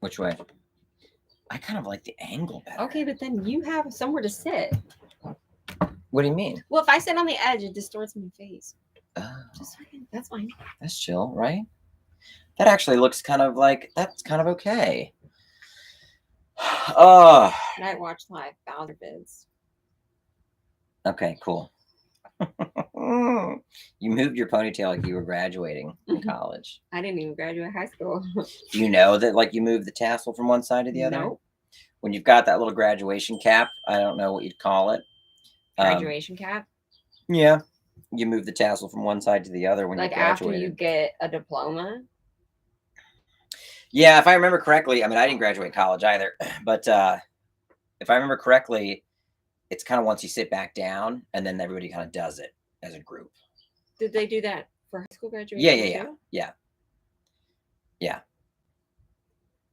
Which way? I kind of like the angle better. Okay, but then you have somewhere to sit. What do you mean? Well, if I sit on the edge, it distorts my face. Oh, Just fine. That's fine. that's chill, right? That actually looks kind of like, that's kind of okay. Oh. And I watched live Bowser vids. Okay, cool. You moved your ponytail like you were graduating from college. I didn't even graduate high school. Do you know that like you moved the tassel from one side to the other? Nope. When you've got that little graduation cap, I don't know what you'd call it. Graduation cap? Yeah. You move the tassel from one side to the other when like you graduated. after you get a diploma? Yeah, if I remember correctly, I mean, I didn't graduate college either, but if I remember correctly, it's kind of once you sit back down and then everybody kind of does it as a group. Did they do that for high school graduation? Yeah.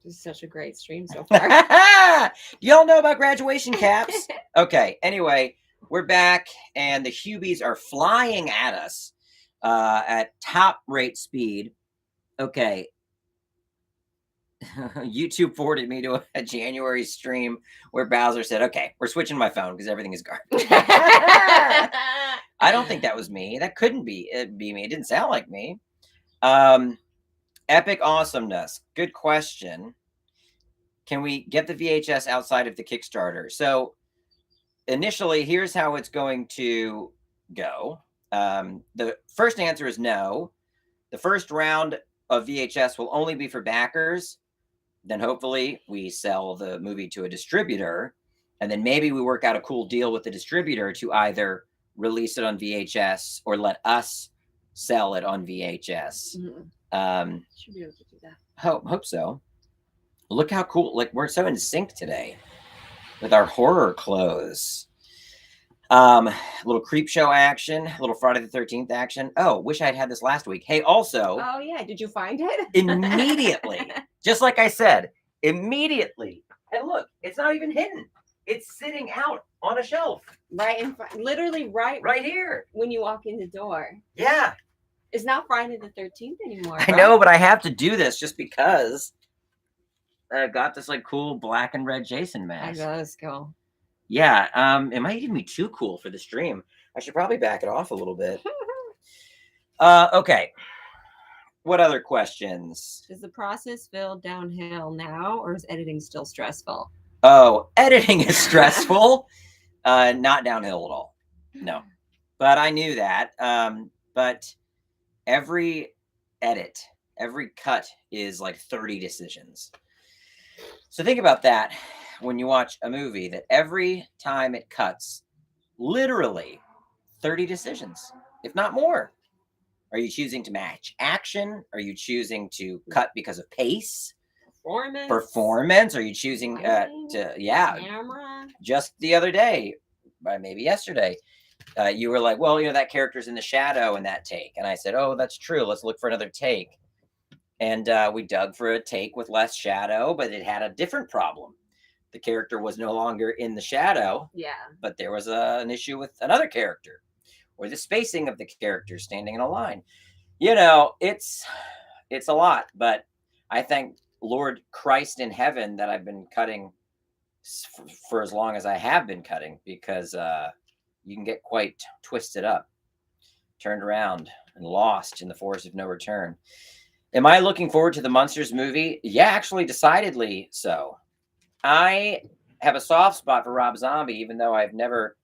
This is such a great stream so far. Y'all know about graduation caps? Okay, anyway, we're back and the Hubies are flying at us at top rate speed. Okay. YouTube forwarded me to a January stream where Bowser said, okay, we're switching my phone because everything is garbage. I don't think that was me. That couldn't be me. It didn't sound like me. Epic awesomeness. Good question. Can we get the VHS outside of the Kickstarter? So initially, here's how it's going to go. The first answer is no. The first round of VHS will only be for backers. Then hopefully we sell the movie to a distributor. And then maybe we work out a cool deal with the distributor to either release it on VHS or let us sell it on VHS. Should be able to do that. Hope so. Look how cool. Like, we're so in sync today with our horror clothes. A little creep show action, a little Friday the 13th action. Oh, wish I'd had this last week. Hey, also. Oh, yeah. Did you find it? Immediately. Just like I said, immediately. And look, it's not even hidden. It's sitting out on a shelf. Right in front. Literally right here. When you walk in the door. Yeah. It's not Friday the 13th anymore. I know, but I have to do this just because I got this like cool black and red Jason mask. I know, let's go. Yeah, it might even be too cool for the stream. I should probably back it off a little bit. Okay. What other questions? Does the process feel downhill now, or is editing still stressful? Oh, editing is stressful. Not downhill at all. No. But I knew that. But every edit, every cut is like 30 decisions. So think about that when you watch a movie, that every time it cuts, literally 30 decisions, if not more. Are you choosing to match action? Are you choosing to cut because of pace? Performance? Are you choosing camera? Just the other day, maybe yesterday, you were like, well, that character's in the shadow in that take. And I said, oh, that's true. Let's look for another take. And we dug for a take with less shadow, but it had a different problem. The character was no longer in the shadow. Yeah. But there was an issue with another character, or the spacing of the characters standing in a line. It's a lot, but I thank Lord Christ in heaven that I've been cutting for as long as I have been cutting, because you can get quite twisted up, turned around, and lost in the forest of no return. Am I looking forward to the Munsters movie? Yeah, actually, decidedly so. I have a soft spot for Rob Zombie, even though I've never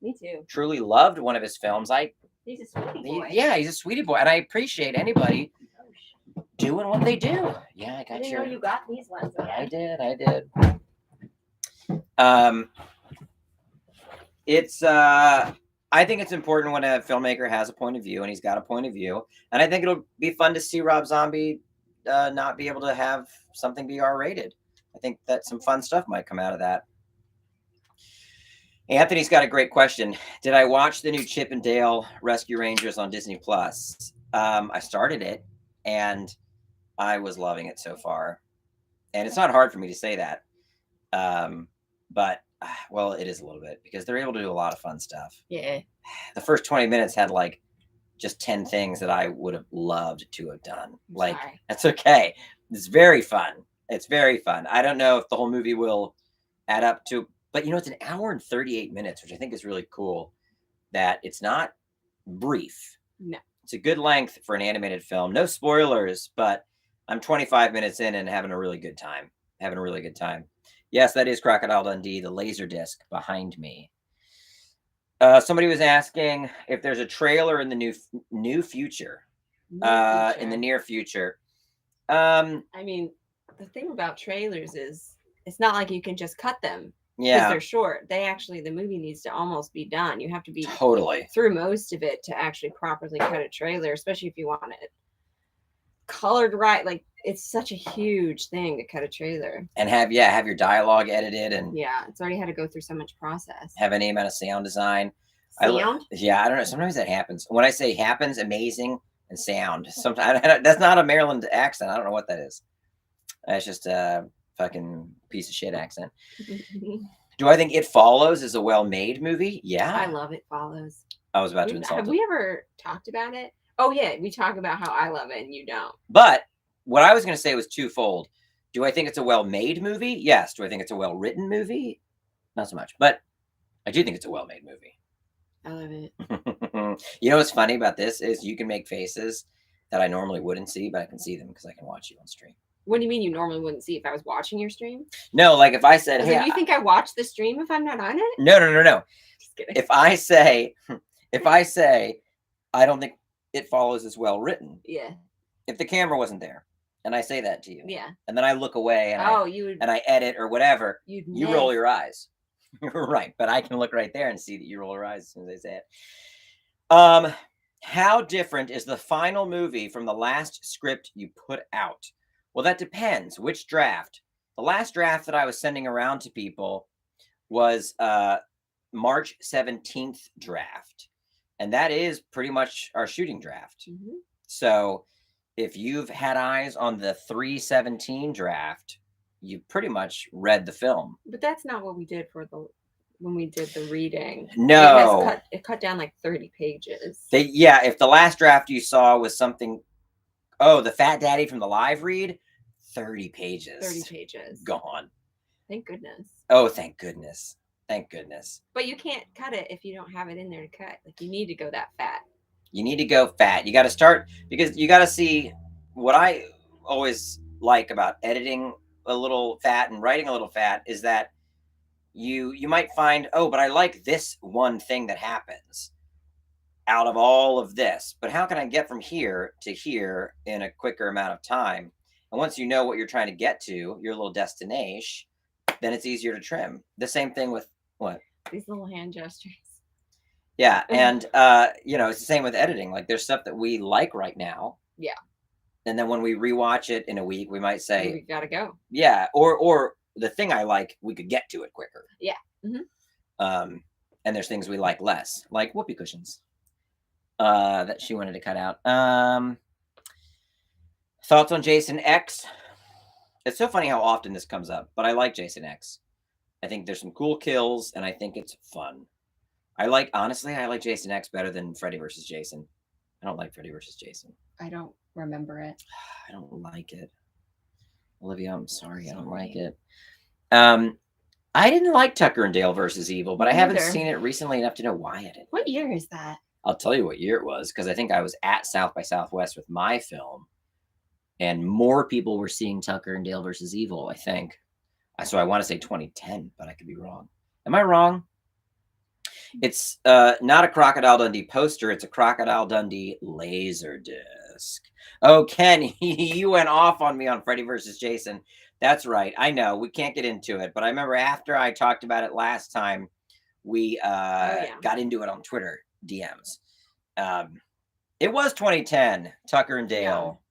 truly loved one of his films. He's a sweetie boy. Yeah, he's a sweetie boy, and I appreciate anybody doing what they do. Yeah, I didn't know you got these lenses. I did. It's I think it's important when a filmmaker has a point of view, and he's got a point of view, and I think it'll be fun to see Rob Zombie not be able to have something be R-rated. I think that some fun stuff might come out of that. Anthony's got a great question. Did I watch the new Chip and Dale Rescue Rangers on Disney Plus? I started it, and I was loving it so far. And it's not hard for me to say that. But, well, it is a little bit, because they're able to do a lot of fun stuff. Yeah. The first 20 minutes had like just 10 things that I would have loved to have done. That's okay. It's very fun. It's very fun. I don't know if the whole movie will add up to, but it's an hour and 38 minutes, which I think is really cool. That it's not brief. No. It's a good length for an animated film. No spoilers, but I'm 25 minutes in and having a really good time. Having a really good time. Yes, that is Crocodile Dundee, the laser disc behind me. Somebody was asking if there's a trailer in the new future. In the near future. I mean, the thing about trailers is it's not like you can just cut them. Because Yeah, they're short. The movie needs to almost be done. You have to be totally. through most of it to actually properly cut a trailer, especially if you want it colored right. Like, it's such a huge thing to cut a trailer. And have your dialogue edited and Yeah, it's already had to go through so much process. have any amount of sound design. Sound? I don't know. Sometimes that happens. When I say happens, amazing and sound. Sometimes that's not a Maryland accent. I don't know what that is. That's just a fucking piece of shit accent. Do I think It Follows is a well-made movie? Yeah. I love It Follows. I was about to insult Have it. we ever talked about it? Oh, yeah. We talk about how I love it and you don't. But what I was going to say was twofold. Do I think it's a well-made movie? Yes. Do I think it's a well-written movie? Not so much. But I do think it's a well-made movie. I love it. You know what's funny about this is you can make faces that I normally wouldn't see, but I can see them because I can watch you on stream. What do you mean you normally wouldn't see if I was watching your stream? No, like if I said, Do "Hey," you think I watch the stream if I'm not on it? no. Just kidding. If I say, I don't think It Follows as well written. Yeah. If the camera wasn't there, and I say that to you, Yeah. and then I look away and I edit or whatever, you roll your eyes. You're right, but I can look right there and see that you roll your eyes as soon as I say it. How different is the final movie from the last script you put out? Well, that depends. Which draft? The last draft that I was sending around to people was March 17th draft. And that is pretty much our shooting draft. Mm-hmm. So if you've had eyes on the 3/17 draft, you pretty much read the film. But that's not what we did when we did the reading. No. It cut down like 30 pages. If the last draft you saw was something, the Fat Daddy from the live read, 30 pages. 30 pages. Gone. Thank goodness. Oh, thank goodness. Thank goodness. But you can't cut it if you don't have it in there to cut. Like, you need to go that fat. You need to go fat. You got to start, because you got to see what I always like about editing a little fat and writing a little fat is that you might find, but I like this one thing that happens out of all of this, but how can I get from here to here in a quicker amount of time? And once you know what you're trying to get to, your little destination, then it's easier to trim. The same thing with what? These little hand gestures. Yeah. And, it's the same with editing. Like, there's stuff that we like right now. Yeah. And then when we rewatch it in a week, we might say, we gotta go. Yeah. Or the thing I like, we could get to it quicker. Yeah. Mm-hmm. And there's things we like less, like whoopee cushions that she wanted to cut out. Thoughts on Jason X? It's so funny how often this comes up, but I like Jason X. I think there's some cool kills, and I think it's fun. Honestly, I like Jason X better than Freddy vs. Jason. I don't like Freddy vs. Jason. I don't remember it. I don't like it. Olivia, I'm sorry. I don't like it. I didn't like Tucker and Dale versus Evil, but I haven't seen it recently enough to know why I didn't. What year is that? I'll tell you what year it was, because I think I was at South by Southwest with my film, and more people were seeing Tucker and Dale versus Evil, I think. So I want to say 2010, but I could be wrong. Am I wrong? It's not a Crocodile Dundee poster. It's a Crocodile Dundee laser disc. Oh, Ken, you went off on me on Freddy versus Jason. That's right. I know we can't get into it, but I remember after I talked about it last time, we got into it on Twitter DMs. It was 2010, Tucker and Dale. Yeah.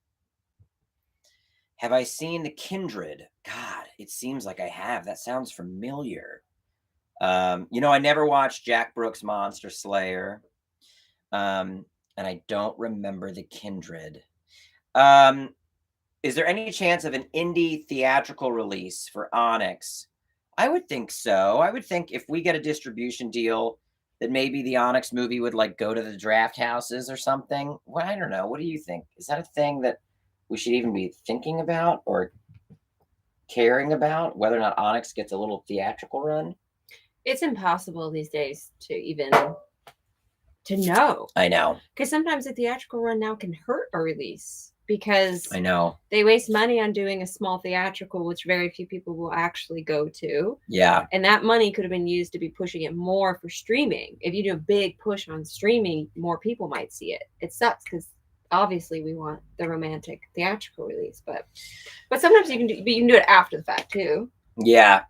Have I seen The Kindred? God, it seems like I have. That sounds familiar. I never watched Jack Brooks' Monster Slayer. And I don't remember The Kindred. Is there any chance of an indie theatrical release for Onyx? I would think so. I would think if we get a distribution deal that maybe the Onyx movie would go to the draft houses or something. Well, I don't know. What do you think? Is that a thing that we should even be thinking about? Or caring about whether or not Onyx gets a little theatrical run. It's impossible these days to even to know. I know. Because sometimes a theatrical run now can hurt a release because I know. they waste money on doing a small theatrical, which very few people will actually go to. Yeah. And that money could have been used to be pushing it more for streaming. If you do a big push on streaming, more people might see it. It sucks because obviously we want the romantic theatrical release, but sometimes you can do it after the fact too. Yeah.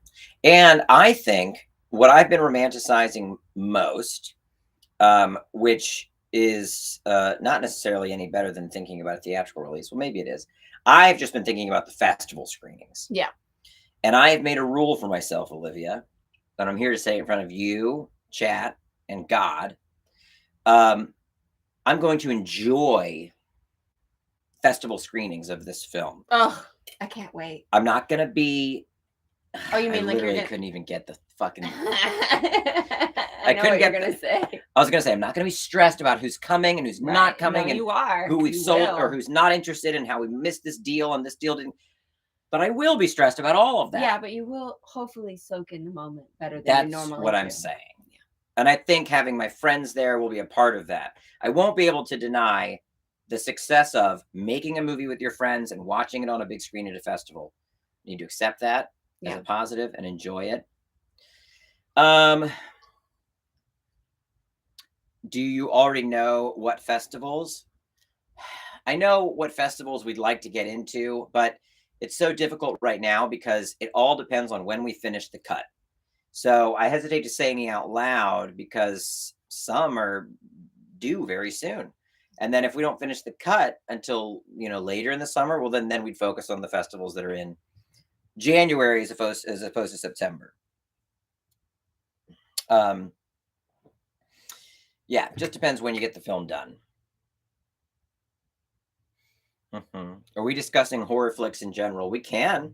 And I think what I've been romanticizing most, which is not necessarily any better than thinking about a theatrical release. Well, maybe it is. I've just been thinking about the festival screenings. Yeah. And I have made a rule for myself, Olivia, that I'm here to say in front of you, chat, and God. I'm going to enjoy festival screenings of this film. Oh, I can't wait. I'm not going to be. Oh, you mean I like literally you're gonna... couldn't even get the fucking. I know couldn't what get you're gonna say. I was gonna say I'm not gonna be stressed about who's coming and who's not coming, No, and you are. who we You sold will. or who's not interested, and how we missed this deal and this deal didn't. But I will be stressed about all of that. Yeah, but you will hopefully soak in the moment better than That's you normally what do. I'm saying. And I think having my friends there will be a part of that. I won't be able to deny the success of making a movie with your friends and watching it on a big screen at a festival. You need to accept that as a positive and enjoy it. Do you already know what festivals? I know what festivals we'd like to get into, but it's so difficult right now because it all depends on when we finish the cut. So I hesitate to say any out loud because some are due very soon. And then if we don't finish the cut until, later in the summer, well, then we'd focus on the festivals that are in January as opposed to September. Yeah, it just depends when you get the film done. Are we discussing horror flicks in general? We can.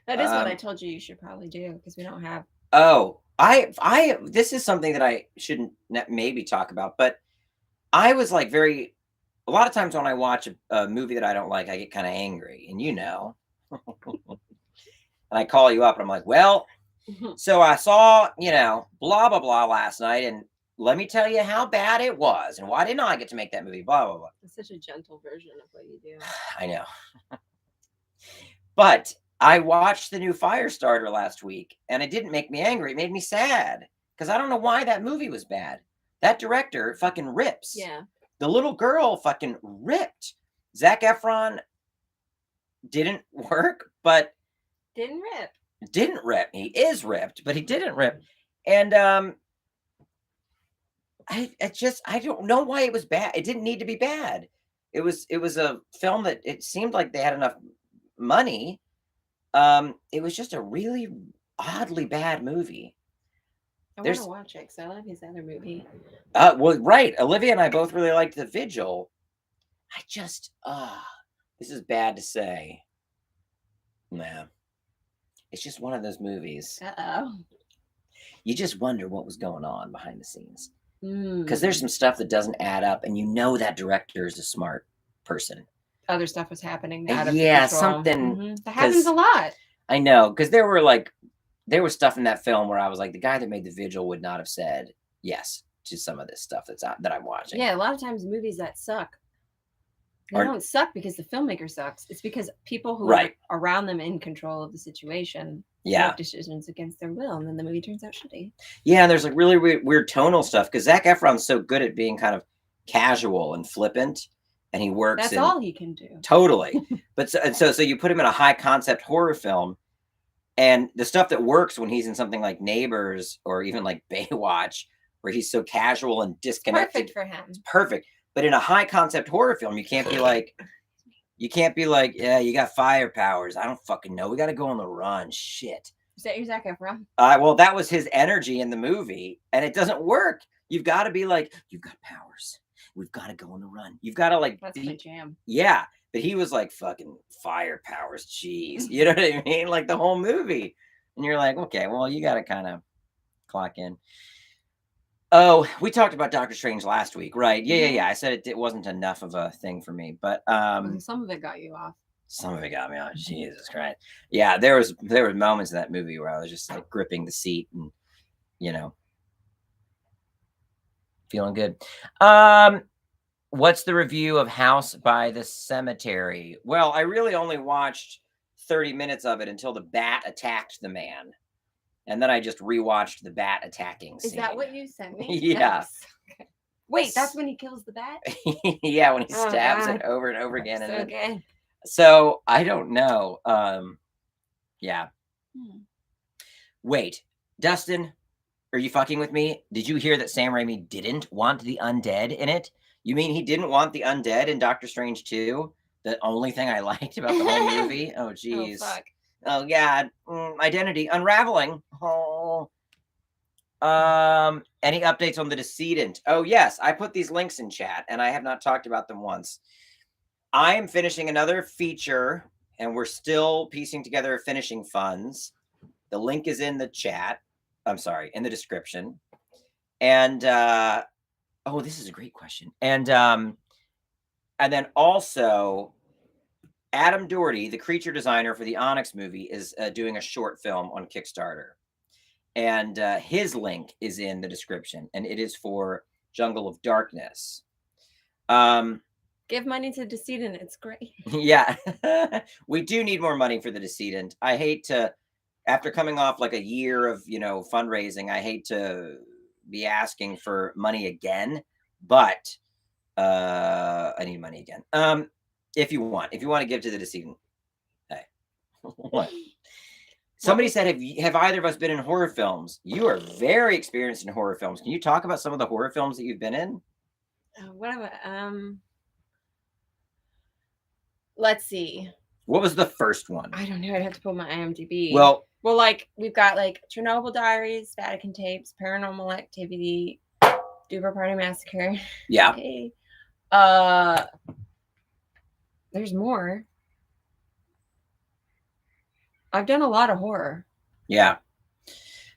That is what I told you should probably do because we don't have. Oh, this is something that I shouldn't maybe talk about, but I was like a lot of times when I watch a movie that I don't like, I get kind of angry, and and I call you up and I'm like, well, so I saw, blah, blah, blah last night, and let me tell you how bad it was, and why didn't I get to make that movie, blah, blah, blah. It's such a gentle version of what you do. I know. But I watched the new Firestarter last week, and it didn't make me angry. It made me sad, because I don't know why that movie was bad. That director fucking rips. Yeah. The little girl fucking ripped. Zac Efron didn't work, but... Didn't rip. He is ripped, but he didn't rip. And I don't know why it was bad. It didn't need to be bad. It was a film that it seemed like they had enough money. It was just a really oddly bad movie. I want to watch it because I love his other movie. Well, right. Olivia and I both really liked The Vigil. I just, this is bad to say. Nah. It's just one of those movies. Uh-oh. You just wonder what was going on behind the scenes. Because there's some stuff that doesn't add up, and that director is a smart person. Other stuff was happening. Something. That happens a lot. I know, because there was stuff in that film where I was like, the guy that made The Vigil would not have said yes to some of this stuff that I'm watching. Yeah, a lot of times movies that suck, they don't suck because the filmmaker sucks. It's because people who are around them in control of the situation make decisions against their will, and then the movie turns out shitty. Yeah, and there's like really weird tonal stuff because Zac Efron's so good at being kind of casual and flippant, and he works. That's all he can do. Totally. But so you put him in a high concept horror film, and the stuff that works when he's in something like Neighbors or even like Baywatch, where he's so casual and disconnected. Perfect for him. It's perfect. But in a high concept horror film, you can't be like, yeah, you got fire powers. I don't fucking know. We got to go on the run. Shit. Is that your Zac Efron? Well, that was his energy in the movie, and it doesn't work. You've got to be like, you've got powers. We've got to go on the run. You've got to like. That's my jam. Yeah, but he was like fucking fire powers. Jeez, you know what I mean? Like the whole movie, and you're like, okay, well, you got to kind of clock in. Oh, we talked about Doctor Strange last week, right? Yeah. I said it wasn't enough of a thing for me, but some of it got you off. Some of it got me on. Jesus Christ. Yeah, there were moments in that movie where I was just like gripping the seat and, you know, feeling good. What's the review of House by the Cemetery? Well, I really only watched 30 minutes of it until the bat attacked the man. And then I just rewatched the bat attacking scene. Is that what you sent me? Yeah. Nice. Okay. Wait, that's when he kills the bat? Yeah, when he Oh, stabs God. it over and over again. And So then, good. so I don't know. Yeah. Wait, Dustin, are you fucking with me? Did you hear that Sam Raimi didn't want the undead in it? You mean he didn't want the undead in Doctor Strange 2? The only thing I liked about the whole movie? Oh, jeez. Oh, fuck. Oh, God. Identity unraveling. Oh. Any updates on the Decedent? Oh, yes. I put these links in chat, and I have not talked about them once. I am finishing another feature, and we're still piecing together finishing funds. The link is in the chat. I'm sorry, in the description. And oh, this is a great question. And then also Adam Doherty, the creature designer for the Onyx movie, is doing a short film on Kickstarter. And his link is in the description, and it is for Jungle of Darkness. Give money to Decedent. It's great. Yeah, we do need more money for the Decedent. I hate to, after coming off like a year of, fundraising, I hate to be asking for money again, but I need money again. If you want to give to the Decedent, hey, what? Somebody said, have either of us been in horror films? You are very experienced in horror films. Can you talk about some of the horror films that you've been in? Let's see. What was the first one? I don't know. I'd have to pull my IMDb. Well, like we've got like Chernobyl Diaries, Vatican Tapes, Paranormal Activity, Duber Party Massacre. Yeah. Okay. There's more. I've done a lot of horror. Yeah.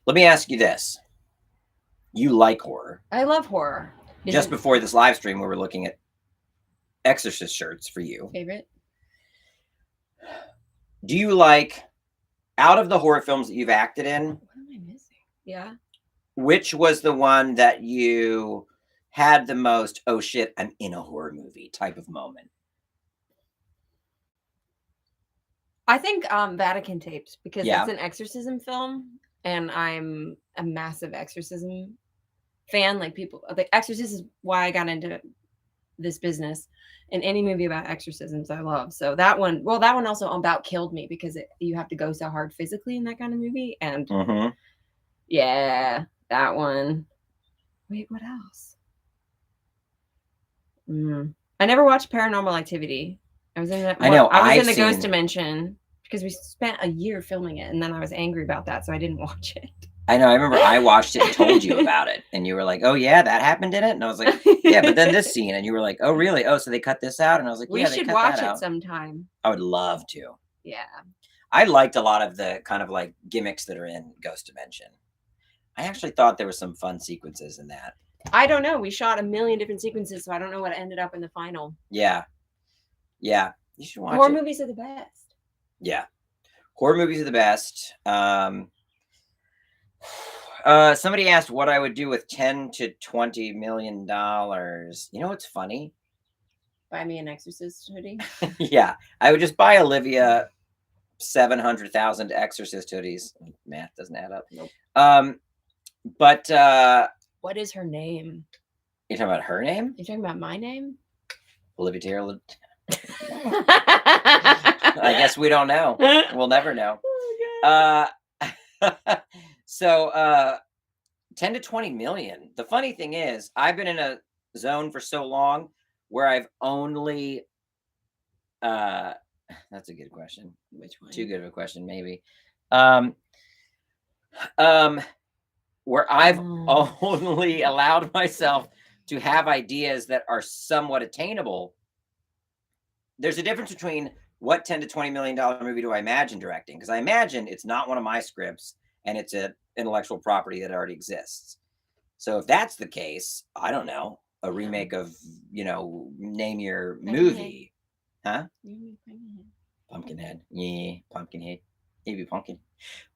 Let me ask you this. You like horror. I love horror. Just before this live stream, we were looking at Exorcist shirts for you. Favorite? Do you like, out of the horror films that you've acted in? What am I missing? Yeah. Which was the one that you had the most, oh shit, I'm in a horror movie type of moment? I think Vatican Tapes, because it's an exorcism film, and I'm a massive exorcism fan. Like exorcism is why I got into this business, and any movie about exorcisms I love. So that one also about killed me, because you have to go so hard physically in that kind of movie. And yeah, that one. Wait, what else? I never watched Paranormal Activity. I was in that. I was in the Ghost Dimension, because we spent a year filming it, and then I was angry about that, so I didn't watch it. I know. I remember I watched it and told you about it, and you were like, "Oh yeah, that happened in it," and I was like, "Yeah, but then this scene," and you were like, "Oh really? Oh, so they cut this out?" And I was like, "Yeah, we should watch it sometime." I would love to. Yeah, I liked a lot of the kind of like gimmicks that are in Ghost Dimension. I actually thought there were some fun sequences in that. I don't know. We shot a million different sequences, so I don't know what ended up in the final. Yeah. You should watch Horror movies are the best. Yeah. Horror movies are the best. Somebody asked what I would do with $10 to $20 million. You know what's funny? Buy me an Exorcist hoodie. Yeah. I would just buy Olivia 700,000 Exorcist hoodies. Math doesn't add up. Nope. But what is her name? You're talking about her name? You're talking about my name? Olivia Taylor. I guess we don't know. We'll never know. Oh, so 10 to 20 million. The funny thing is, I've been in a zone for so long where I've only that's a good question. Which one? Too good of a question, maybe. Where I've only allowed myself to have ideas that are somewhat attainable. There's a difference between what $10 to $20 million movie do I imagine directing? Because I imagine it's not one of my scripts and it's an intellectual property that already exists. So if that's the case, I don't know, a remake of, name your movie. Huh? Pumpkinhead. Yeah, Pumpkinhead. Maybe Pumpkin.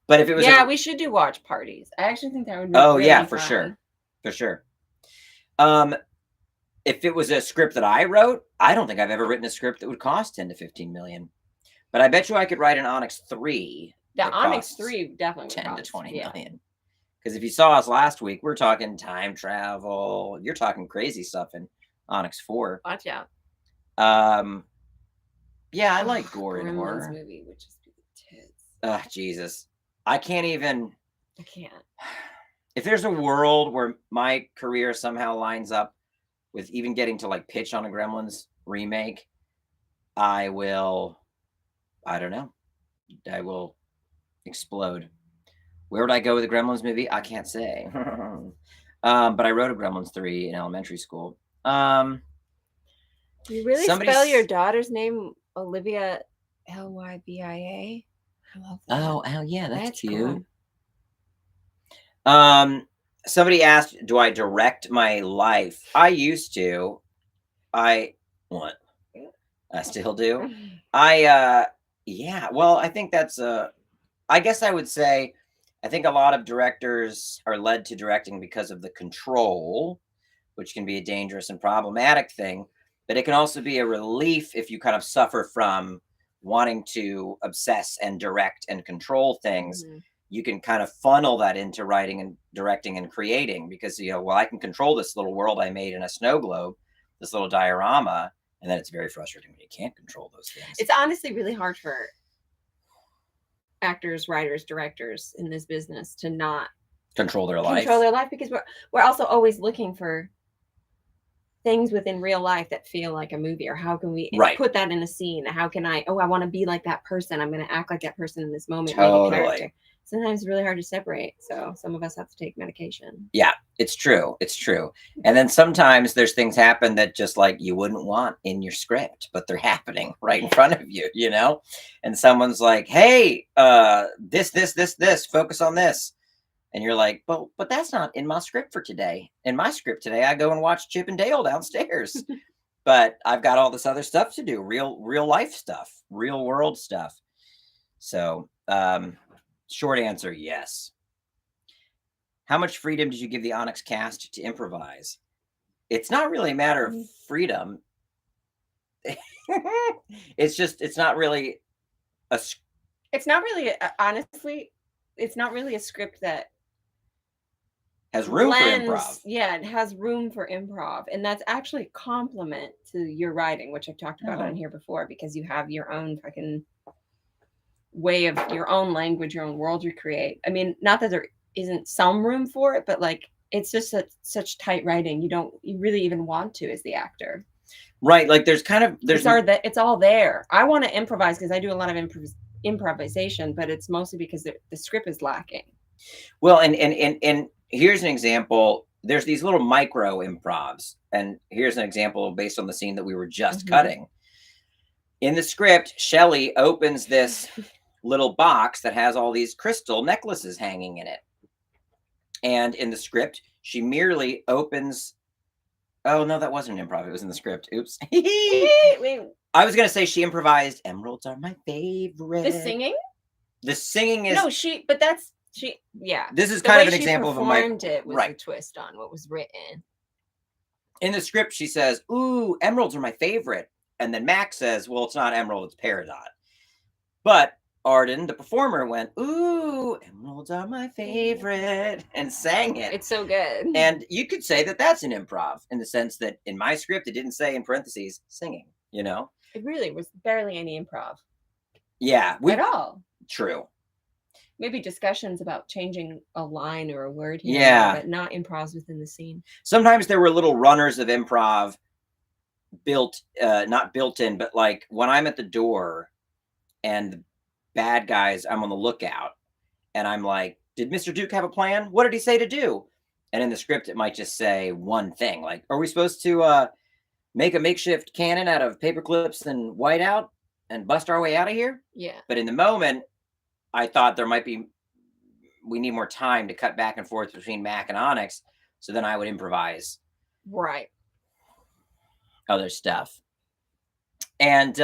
But if it was we should do watch parties. I actually think that would be yeah, really for fun. sure. For sure. If it was a script that I wrote, I don't think I've ever written a script that would cost 10 to 15 million. But I bet you I could write an Onyx 3. The Onyx 3 definitely 10 would to cost, 20 yeah. million. Because if you saw us last week, we're talking time travel. You're talking crazy stuff in Onyx 4. Watch out. Yeah, I like gore and Gremlins horror. movie would just be the tits. Ugh, Jesus. I can't. If there's a world where my career somehow lines up with even getting to like pitch on a Gremlins remake, I don't know. I will explode. Where would I go with a Gremlins movie? I can't say. But I wrote a Gremlins 3 in elementary school. You really spell your daughter's name Olivia Lybia? I love that. Oh yeah, that's cute. Cool. Somebody asked, do I direct my life? I used to. I still do. Yeah, well, I think that's I guess I would say I think a lot of directors are led to directing because of the control, which can be a dangerous and problematic thing, but it can also be a relief if you kind of suffer from wanting to obsess and direct and control things. Mm-hmm. You can kind of funnel that into writing and directing and creating because, I can control this little world I made in a snow globe, this little diorama, and then it's very frustrating when you can't control those things. It's honestly really hard for actors, writers, directors in this business to not control their life because we're also always looking for things within real life that feel like a movie, or how can we put that in a scene? How can I want to be like that person, I'm going to act like that person in this moment. Totally. Sometimes it's really hard to separate, so some of us have to take medication. Yeah, it's true. And then sometimes there's things happen that just like you wouldn't want in your script, but they're happening right in front of you, and someone's like, hey, this, focus on this. And you're like, but that's not in my script for today. In my script today, I go and watch Chip and Dale downstairs. But I've got all this other stuff to do, real life stuff, real world stuff. So, short answer, yes. How much freedom did you give the Onyx cast to improvise? It's not really a matter of freedom. It's not really honestly, it's not really a script that has room for improv. Yeah, it has room for improv. And that's actually a compliment to your writing, which I've talked about on here before, because you have your own fucking way of your own language, your own world you create. I mean, not that there isn't some room for it, but like it's just such tight writing. You really even want to as the actor. Right. Like it's all there. I want to improvise because I do a lot of improvisation, but it's mostly because the script is lacking. Well, and here's an example. There's these little micro improvs, and here's an example based on the scene that we were just cutting. In the script, Shelley opens this little box that has all these crystal necklaces hanging in it. And in the script, she merely opens. Oh, no, that wasn't an improv. It was in the script. Oops. Wait. I was going to say she improvised. Emeralds are my favorite. The singing? The singing is. No, yeah. This is kind of an example of a performed it was a twist on what was written. In the script, she says, ooh, emeralds are my favorite. And then Max says, well, it's not emerald, it's peridot. But Arden, the performer, went, ooh, emeralds are my favorite, and sang it. It's so good. And you could say that that's an improv in the sense that in my script, it didn't say in parentheses singing, It really was barely any improv. Yeah. At all. True. Maybe discussions about changing a line or a word here. Yeah. But not improvs within the scene. Sometimes there were little runners of improv not built in, but like when I'm at the door and the bad guys, I'm on the lookout and I'm like, did Mr. Duke have a plan? What did he say to do? And in the script, it might just say one thing. Like, are we supposed to make a makeshift cannon out of paper clips and whiteout and bust our way out of here? Yeah. But in the moment, I thought we need more time to cut back and forth between Mac and Onyx. So then I would improvise. Right. Other stuff. And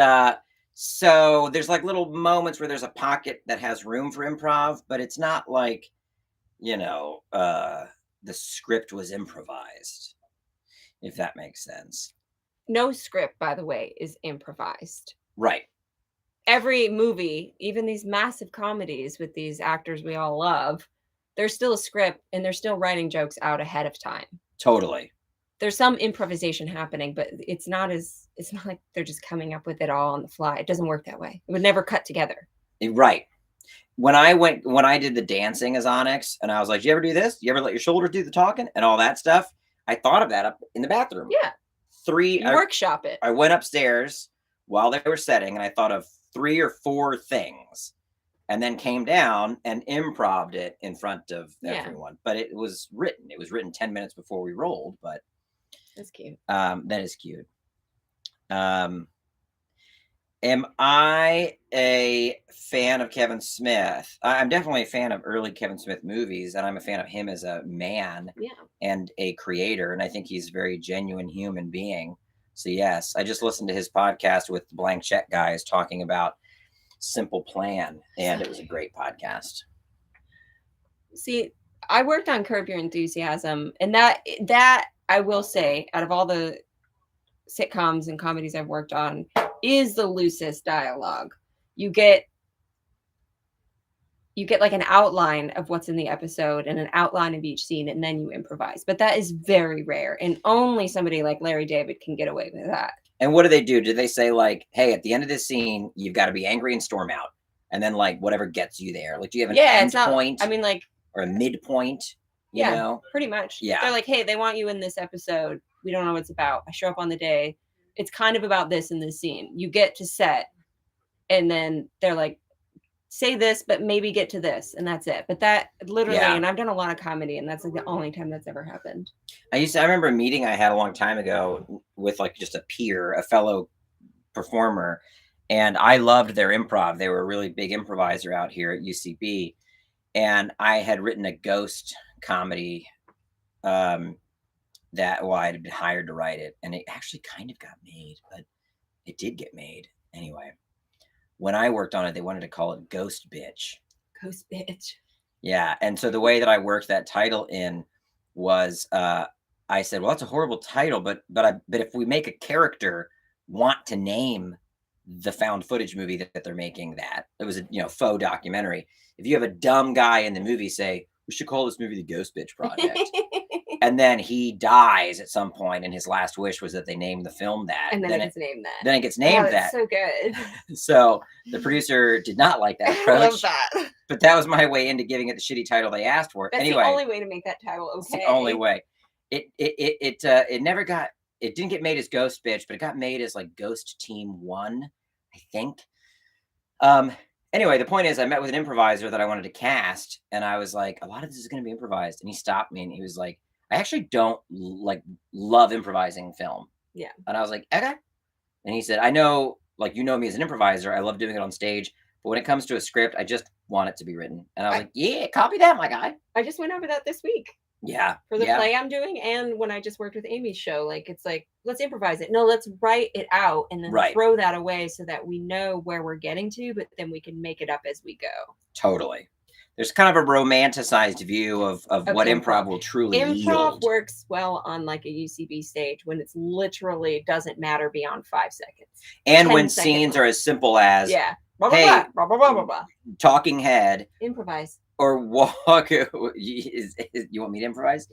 So there's like little moments where there's a pocket that has room for improv, but it's not like, the script was improvised, if that makes sense. No script, by the way, is improvised. Right. Every movie, even these massive comedies with these actors we all love, there's still a script and they're still writing jokes out ahead of time. Totally. There's some improvisation happening, but it's not like they're just coming up with it all on the fly. It doesn't work that way. It would never cut together. Right. When I did the dancing as Onyx, and I was like, you ever do this? You ever let your shoulders do the talking and all that stuff? I thought of that up in the bathroom. Yeah. Workshop it. I went upstairs while they were setting, and I thought of 3 or 4 things, and then came down and improv'd it in front of everyone. But it was written. It was written 10 minutes before we rolled, but that's cute. That is cute. Am I a fan of Kevin Smith? I'm definitely a fan of early Kevin Smith movies, and I'm a fan of him as a man and a creator. And I think he's a very genuine human being. So yes, I just listened to his podcast with the Blank Check guys talking about Simple Plan, and it was a great podcast. See, I worked on Curb Your Enthusiasm, and that I will say, out of all the sitcoms and comedies I've worked on, is the loosest dialogue. You get like an outline of what's in the episode and an outline of each scene, and then you improvise. But that is very rare, and only somebody like Larry David can get away with that. And what do they do? Do they say like, hey, at the end of this scene, you've got to be angry and storm out, and then like whatever gets you there? Like, do you have an end point? I mean, like, or a midpoint? You know? Pretty much. Yeah. They're like, hey, they want you in this episode. We don't know what it's about. I show up on the day. It's kind of about this in this scene. You get to set, and then they're like, say this, but maybe get to this, and that's it. But that literally, and I've done a lot of comedy, and that's like the only time that's ever happened. I remember a meeting I had a long time ago with like just a peer, a fellow performer, and I loved their improv. They were a really big improviser out here at UCB, and I had written a ghost comedy I had been hired to write it, and it actually kind of got made, but it did get made anyway. When I worked on it, they wanted to call it Ghost Bitch. Ghost Bitch. Yeah, and so the way that I worked that title in was, I said, well, that's a horrible title, but if we make a character want to name the found footage movie that they're making, that it was a faux documentary. If you have a dumb guy in the movie say, we should call this movie the Ghost Bitch Project. And then he dies at some point, and his last wish was that they name the film that. And then it gets named that. Then it gets named that. So good. So the producer did not like that approach. I love that. But that was my way into giving it the shitty title they asked for. That's anyway, the only way to make that title okay. It's the only way. It didn't get made as Ghost Bitch, but it got made as like Ghost Team 1, I think. Anyway, the point is, I met with an improviser that I wanted to cast, and I was like, a lot of this is going to be improvised. And he stopped me, and he was like, I actually don't love improvising film. Yeah. And I was like, okay. And he said, I know, like, you know me as an improviser. I love doing it on stage. But when it comes to a script, I just want it to be written. And I was like, yeah, copy that, my guy. I just went over that this week. Yeah. For the play I'm doing, and when I just worked with Amy's show, like, it's like, let's improvise it. No, let's write it out and then throw that away so that we know where we're getting to, but then we can make it up as we go. Totally. There's kind of a romanticized view of what improv will truly yield. Improv works well on like a UCB stage when it's literally doesn't matter beyond 5 seconds. And when scenes are as simple as, blah, hey, blah, blah, blah, blah, blah. Talking head. Improvise. Or walk. You want me to improvise?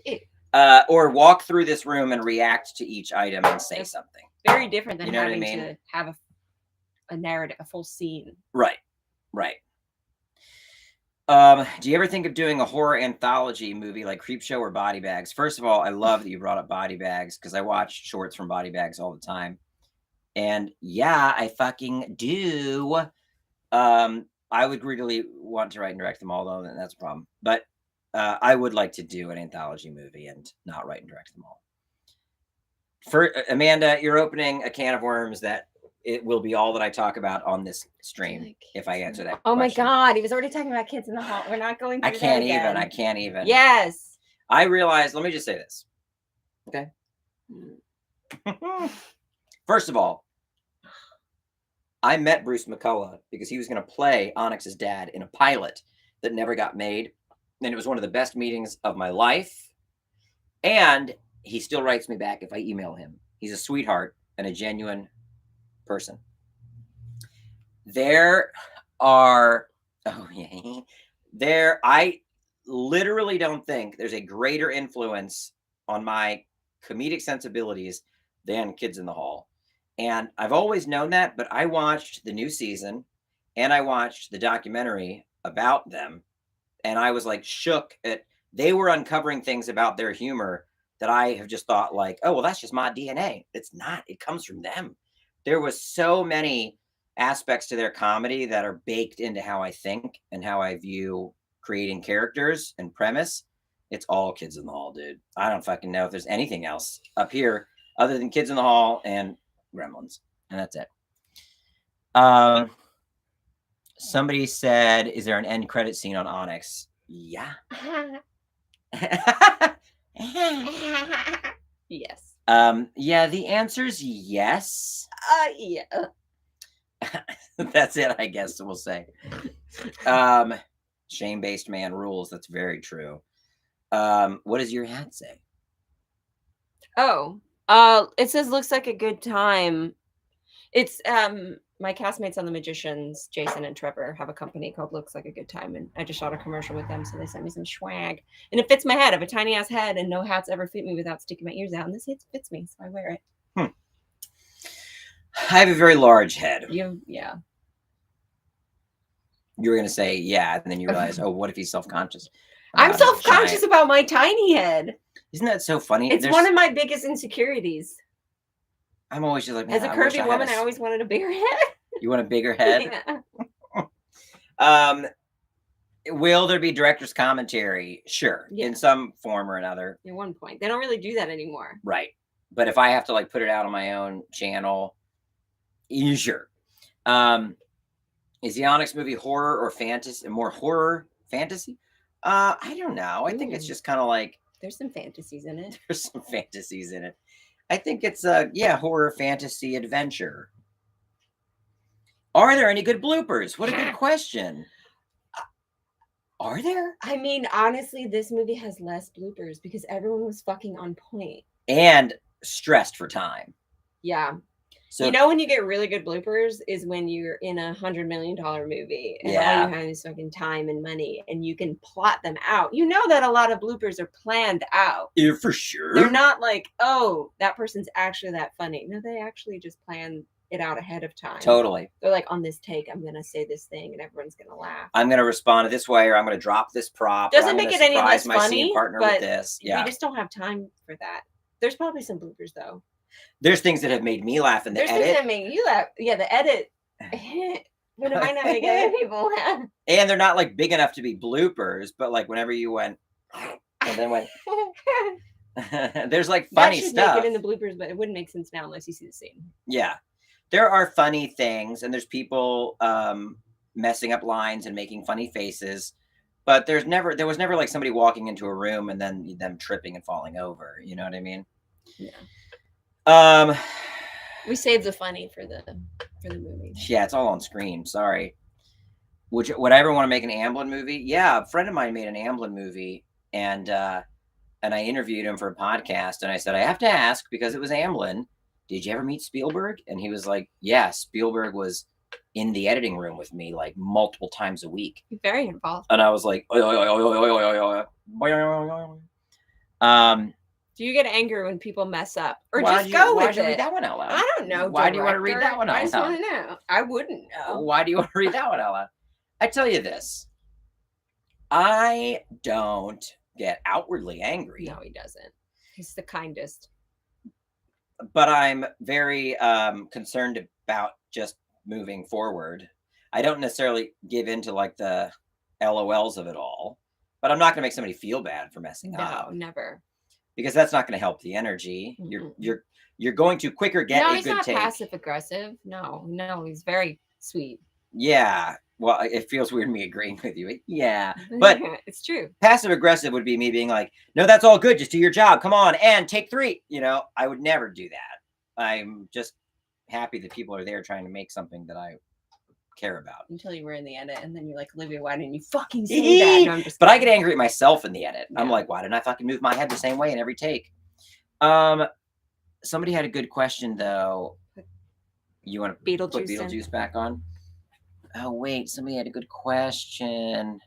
Or walk through this room and react to each item and say something. Very different than having to have a narrative, a full scene. Right. Do you ever think of doing a horror anthology movie like Creepshow or Body Bags? First of all, I love that you brought up Body Bags because I watch shorts from Body Bags all the time. And yeah, I fucking do. I would really want to write and direct them all, though, and that's a problem. But I would like to do an anthology movie and not write and direct them all. For Amanda, you're opening a can of worms that it will be all that I talk about on this stream if I answer that question. Oh my God, he was already talking about kids in the hall. We're not going through I can't even. Yes. I realized, let me just say this. Okay. First of all, I met Bruce McCullough because he was going to play Onyx's dad in a pilot that never got made. And it was one of the best meetings of my life. And he still writes me back if I email him. He's a sweetheart and a genuine person. There are, I literally don't think there's a greater influence on my comedic sensibilities than Kids in the Hall. And I've always known that, but I watched the new season and I watched the documentary about them. And I was like shook at, they were uncovering things about their humor that I have just thought like, oh, well, that's just my DNA. It's not, it comes from them. There was so many aspects to their comedy that are baked into how I think and how I view creating characters and premise. It's all Kids in the Hall, dude. I don't fucking know if there's anything else up here other than Kids in the Hall and Gremlins, and that's it. Somebody said, is there an end credit scene on Onyx? Yeah. Yes. Yeah, the answer's yes. Yeah. That's it, I guess we'll say. Shame-based man rules. That's very true. What does your hat say? Oh, it says looks like a good time. It's my castmates on The Magicians, Jason and Trevor, have a company called Looks Like a Good Time, and I just shot a commercial with them, so they sent me some swag, and it fits my head. I have a tiny ass head, and no hats ever fit me without sticking my ears out, and this hat fits me, so I wear it. I have a very large head. Yeah. You were gonna say yeah, and then you realize, oh, what if he's self-conscious? I'm self-conscious about my tiny head. Isn't that so funny? It's one of my biggest insecurities. I'm always just like, as a curvy woman, I always wanted a bigger head. You want a bigger head? Yeah. Will there be director's commentary? Sure, in some form or another. At one point, they don't really do that anymore. Right, but if I have to like put it out on my own channel, sure. Is the Onyx movie horror or fantasy? More horror fantasy? I don't know. I think it's just kind of like there's some fantasies in it. There's some fantasies in it. I think it's horror fantasy adventure. Are there any good bloopers? What a good question. Are there? I mean, honestly, this movie has less bloopers because everyone was fucking on point and stressed for time. Yeah. So you know when you get really good bloopers is when you're in $100 million movie and all you have is fucking time and money and you can plot them out. You know that a lot of bloopers are planned out. Yeah, for sure. They're not like, oh, that person's actually that funny. No, they actually just plan it out ahead of time. Totally. They're like, on this take, I'm gonna say this thing and everyone's gonna laugh. I'm gonna respond this way, or I'm gonna drop this prop. Doesn't make it any less my funny. Scene partner but with this. Yeah. We just don't have time for that. There's probably some bloopers though. There's things that have made me laugh in the edit. There's things that make you laugh. Yeah, the edit. But it might not make other people laugh. And they're not like big enough to be bloopers, but like whenever you went and then went there's like funny that should stuff. Make it in the bloopers, but it wouldn't make sense now unless you see the scene. Yeah. There are funny things and there's people messing up lines and making funny faces. But there was never like somebody walking into a room and then them tripping and falling over. You know what I mean? Yeah. We saved the funny for the movie. Yeah, it's all on screen. Sorry. Would I ever want to make an Amblin movie? Yeah, a friend of mine made an Amblin movie, and I interviewed him for a podcast, and I said I have to ask because it was Amblin. Did you ever meet Spielberg? And he was like, yeah, Spielberg was in the editing room with me like multiple times a week. Very involved. And I was like, do you get angry when people mess up, or why just go with it? Why do you read that one out loud? I don't know. Why do you want to read that one out loud? I just want to know. I wouldn't know. Why do you want to read that one out loud? I tell you this. I don't get outwardly angry. No, he doesn't. He's the kindest. But I'm very concerned about just moving forward. I don't necessarily give into like the LOLs of it all, but I'm not going to make somebody feel bad for messing up. No, never. Because that's not going to help the energy. Mm-hmm. You're going to quicker get a good take. No, he's not passive aggressive. No, he's very sweet. Yeah. Well, it feels weird me agreeing with you. Yeah, but it's true. Passive aggressive would be me being like, no, that's all good. Just do your job. Come on and take 3. You know, I would never do that. I'm just happy that people are there trying to make something that I care about. Until you were in the edit, and then you're like, Olivia, why didn't you fucking say that? No, I'm just But I kidding. get angry at myself in the edit. I'm Yeah. like, why didn't I fucking move my head the same way in every take? Somebody had a good question though. You want to put Beetlejuice back on? Oh wait, somebody had a good question.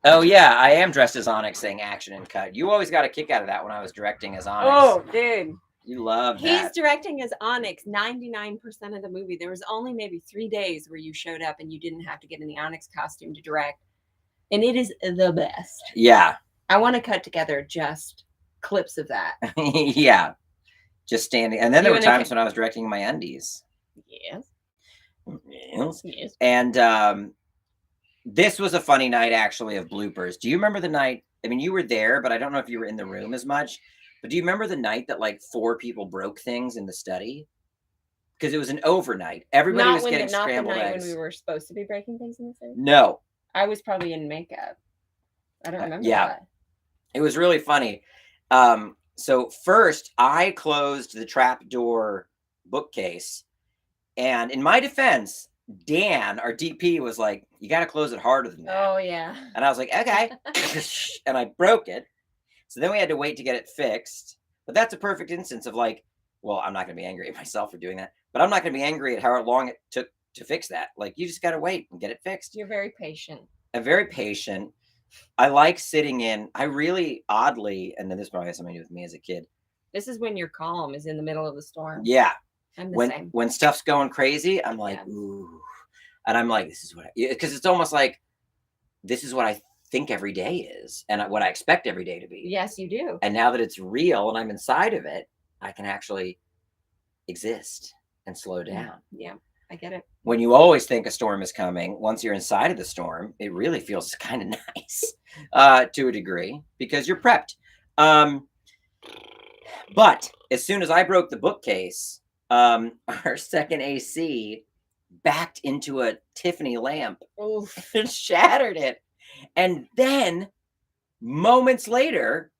Oh yeah, I am dressed as Onyx saying action and cut. You always got a kick out of that when I was directing as Onyx. Oh, dude. You love that. He's directing as Onyx 99% of the movie. There was only maybe 3 days where you showed up and you didn't have to get in the Onyx costume to direct. And it is the best. Yeah. I want to cut together just clips of that. Yeah. Just standing. And then there were times when I was directing my undies. Yes. Yes. Yes. And this was a funny night, actually, of bloopers. Do you remember the night? I mean, you were there, but I don't know if you were in the room as much. But do you remember the night that like 4 people broke things in the study? Because it was an overnight. Everybody was getting scrambled eggs. Not the night when we were supposed to be breaking things in the study? No. I was probably in makeup. I don't remember that. It was really funny. So first, I closed the trapdoor bookcase. And in my defense, Dan, our DP, was like, you got to close it harder than that. Oh, yeah. And I was like, okay. And I broke it. So then we had to wait to get it fixed. But that's a perfect instance of like, well, I'm not going to be angry at myself for doing that. But I'm not going to be angry at how long it took to fix that. Like, you just got to wait and get it fixed. You're very patient. I'm very patient. I like sitting in. I really oddly, and then this probably has something to do with me as a kid. This is when your calm is in the middle of the storm. Yeah. I'm the same. When stuff's going crazy, I'm like, ooh. And I'm like, this is what because it's almost like this is what I think every day is and what I expect every day to be. Yes, you do. And now that it's real and I'm inside of it, I can actually exist and slow down. Yeah, I get it. When you always think a storm is coming, once you're inside of the storm, it really feels kind of nice to a degree because you're prepped. But as soon as I broke the bookcase, our second AC backed into a Tiffany lamp and shattered it. And then moments later,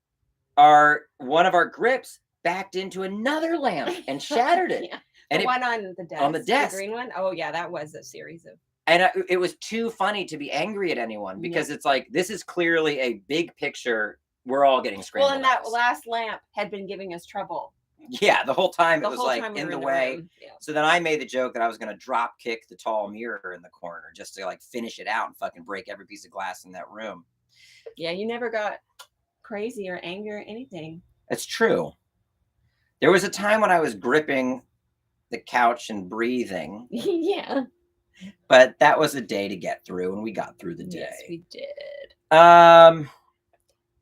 one of our grips backed into another lamp and shattered it. Yeah. And the one on the desk. On the desk. The green one? Oh, yeah, that was a series of... And it was too funny to be angry at anyone because it's like, this is clearly a big picture. We're all getting scrambled. Well, and that last lamp had been giving us trouble. Yeah, the whole time it was like in the way. Yeah. So then I made the joke that I was going to drop kick the tall mirror in the corner just to like finish it out and fucking break every piece of glass in that room. Yeah, you never got crazy or angry or anything. It's true. There was a time when I was gripping the couch and breathing. Yeah. But that was a day to get through, and we got through the day. Yes, we did.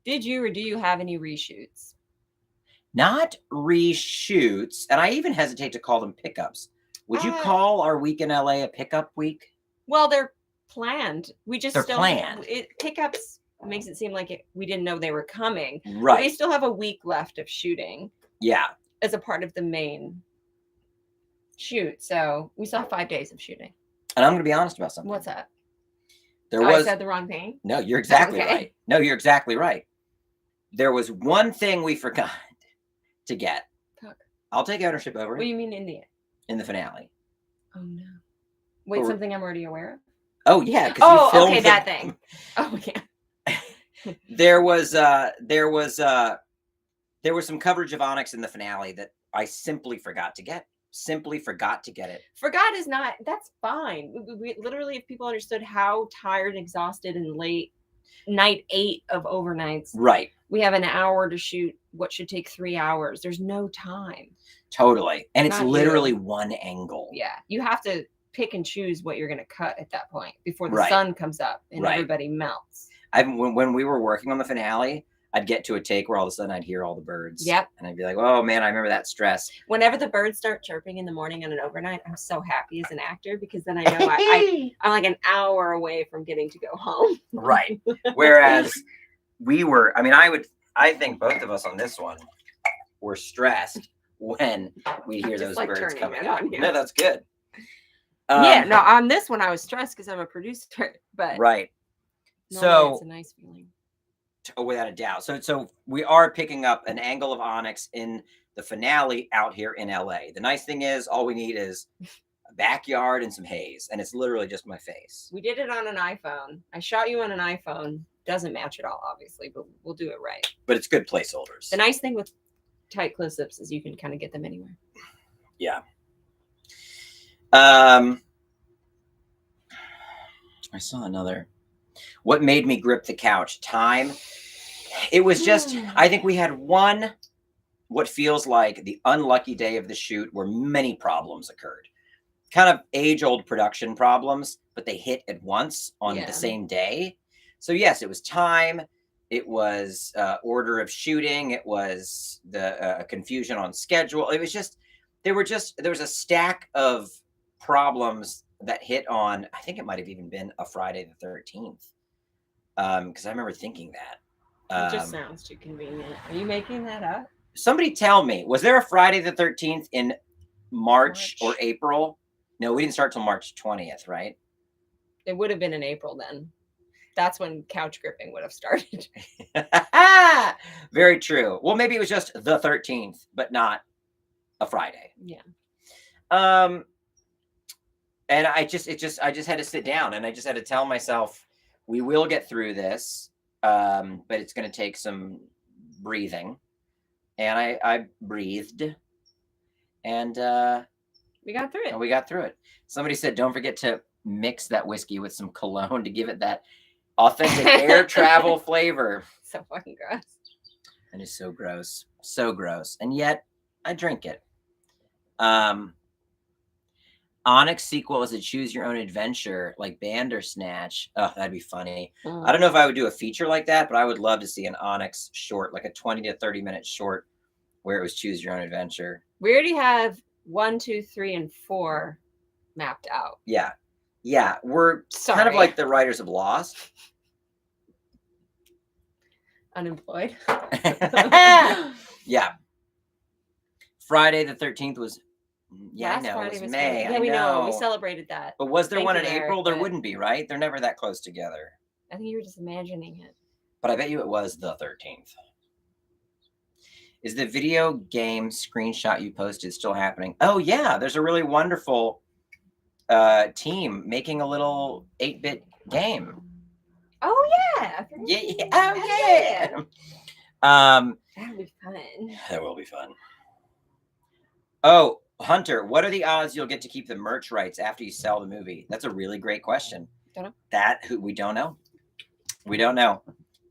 Did you or do you have any reshoots? Not reshoots, and I even hesitate to call them pickups. Would you call our week in LA a pickup week? Well, they're planned. We just they're planned. Pickups makes it seem like we didn't know they were coming. Right. But we still have a week left of shooting. Yeah. As a part of the main shoot. So we still have 5 days of shooting. And I'm going to be honest about something. What's that? I said the wrong thing? No, you're exactly right. No, you're exactly right. There was one thing we forgot to get. Talk. I'll take ownership over it. What do you mean in the finale? Oh, no. Wait, something I'm already aware of? Oh, yeah. You filmed okay, that thing. Oh, yeah. There was some coverage of Onyx in the finale that I simply forgot to get. Forgot is not, that's fine. We literally, if people understood how tired and exhausted and late night 8 of overnights. Right. We have an hour to shoot what should take 3 hours. There's no time. Totally. And it's literally one angle. Yeah. You have to pick and choose what you're going to cut at that point before the sun comes up and everybody melts. When we were working on the finale, I'd get to a take where all of a sudden I'd hear all the birds. Yep. And I'd be like, oh man, I remember that stress. Whenever the birds start chirping in the morning on an overnight, I'm so happy as an actor because then I know I'm like an hour away from getting to go home. Right. Whereas I think both of us on this one were stressed when we hear those birds coming up. No, that's good. No, on this one I was stressed because I'm a producer, but right. So it's a nice feeling. Oh, without a doubt. So we are picking up an angle of Onyx in the finale out here in LA. The nice thing is, all we need is a backyard and some haze, and it's literally just my face. We did it on an iPhone. I shot you on an iPhone. Doesn't match at all, obviously, but we'll do it right. But it's good placeholders. The nice thing with tight close-ups is you can kind of get them anywhere. Yeah. I saw another. What made me grip the couch? Time. It was just, I think we had one, what feels like the unlucky day of the shoot where many problems occurred. Kind of age-old production problems, but they hit at once on the same day. So yes, it was time. It was order of shooting. It was the confusion on schedule. It was just, there was a stack of problems that hit on, I think it might have even been a Friday the 13th. Because I remember thinking that. It just sounds too convenient. Are you making that up? Somebody tell me, was there a Friday the 13th in March or April? No, we didn't start till March 20th, right? It would have been in April then. That's when couch gripping would have started. Very true. Well, maybe it was just the 13th, but not a Friday. Yeah. And I just had to sit down and I just had to tell myself, we will get through this, but it's going to take some breathing. And I breathed, and we got through it. And we got through it. Somebody said, don't forget to mix that whiskey with some cologne to give it that authentic air travel flavor. So fucking gross. And it's so gross. So gross. And yet I drink it. Onyx sequel is a choose your own adventure like Bandersnatch. Oh, that'd be funny. I don't know if I would do a feature like that, but I would love to see an Onyx short, like a 20 to 30 minute short where it was choose your own adventure. We already have 1, 2, 3, and 4 mapped out. Yeah. Yeah. We're kind of like the writers of Lost. Unemployed. Yeah. Friday the 13th was, Last I know, Friday it was was May. Friday. Yeah, we know. We celebrated that. But was there Thank one you, in Eric, April? There but- wouldn't be, right? They're never that close together. I think you were just imagining it. But I bet you it was the 13th. Is the video game screenshot you posted still happening? Oh, yeah. There's a really wonderful team making a little 8-bit game. Oh, yeah. Yeah. Oh, yeah. That'll be fun. That will be fun. Oh, Hunter, what are the odds you'll get to keep the merch rights after you sell the movie? That's a really great question. Don't know. We don't know. We don't know.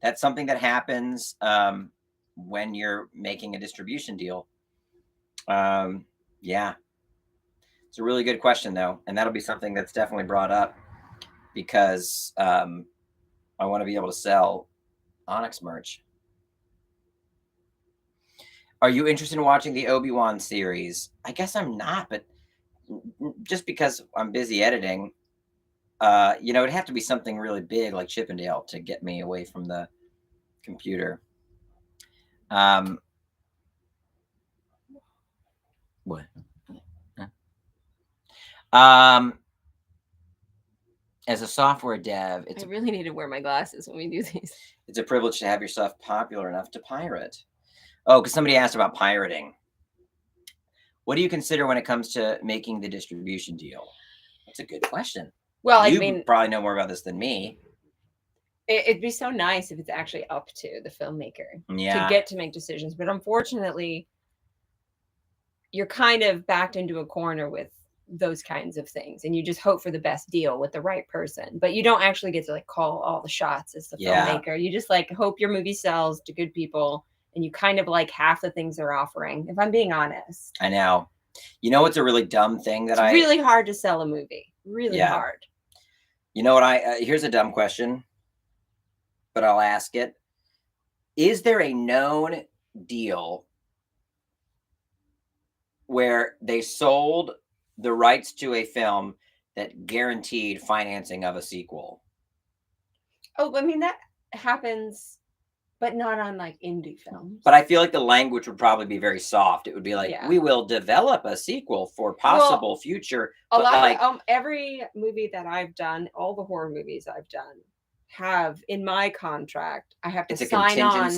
That's something that happens when you're making a distribution deal. Yeah. It's a really good question, though. And that'll be something that's definitely brought up because I want to be able to sell Onyx merch. Are you interested in watching the Obi-Wan series? I guess I'm not, but just because I'm busy editing, it'd have to be something really big like Chippendale to get me away from the computer. What? Huh? As a software dev, I really need to wear my glasses when we do these. It's a privilege to have your stuff popular enough to pirate. Oh, because somebody asked about pirating. What do you consider when it comes to making the distribution deal? That's a good question. Well, you probably know more about this than me. It'd be so nice if it's actually up to the filmmaker to get to make decisions. But unfortunately, you're kind of backed into a corner with those kinds of things. And you just hope for the best deal with the right person. But you don't actually get to call all the shots as the filmmaker. You just hope your movie sells to good people. And you kind of like half the things they're offering, if I'm being honest. I know. You know what's a really dumb thing it's really hard to sell a movie. Really hard. You know what here's a dumb question, but I'll ask it. Is there a known deal where they sold the rights to a film that guaranteed financing of a sequel? Oh, I mean, that happens, but not on indie films. But I feel like the language would probably be very soft. It would be like, we will develop a sequel for possible future. A lot of every movie that I've done, all the horror movies I've done, have in my contract, I have to sign on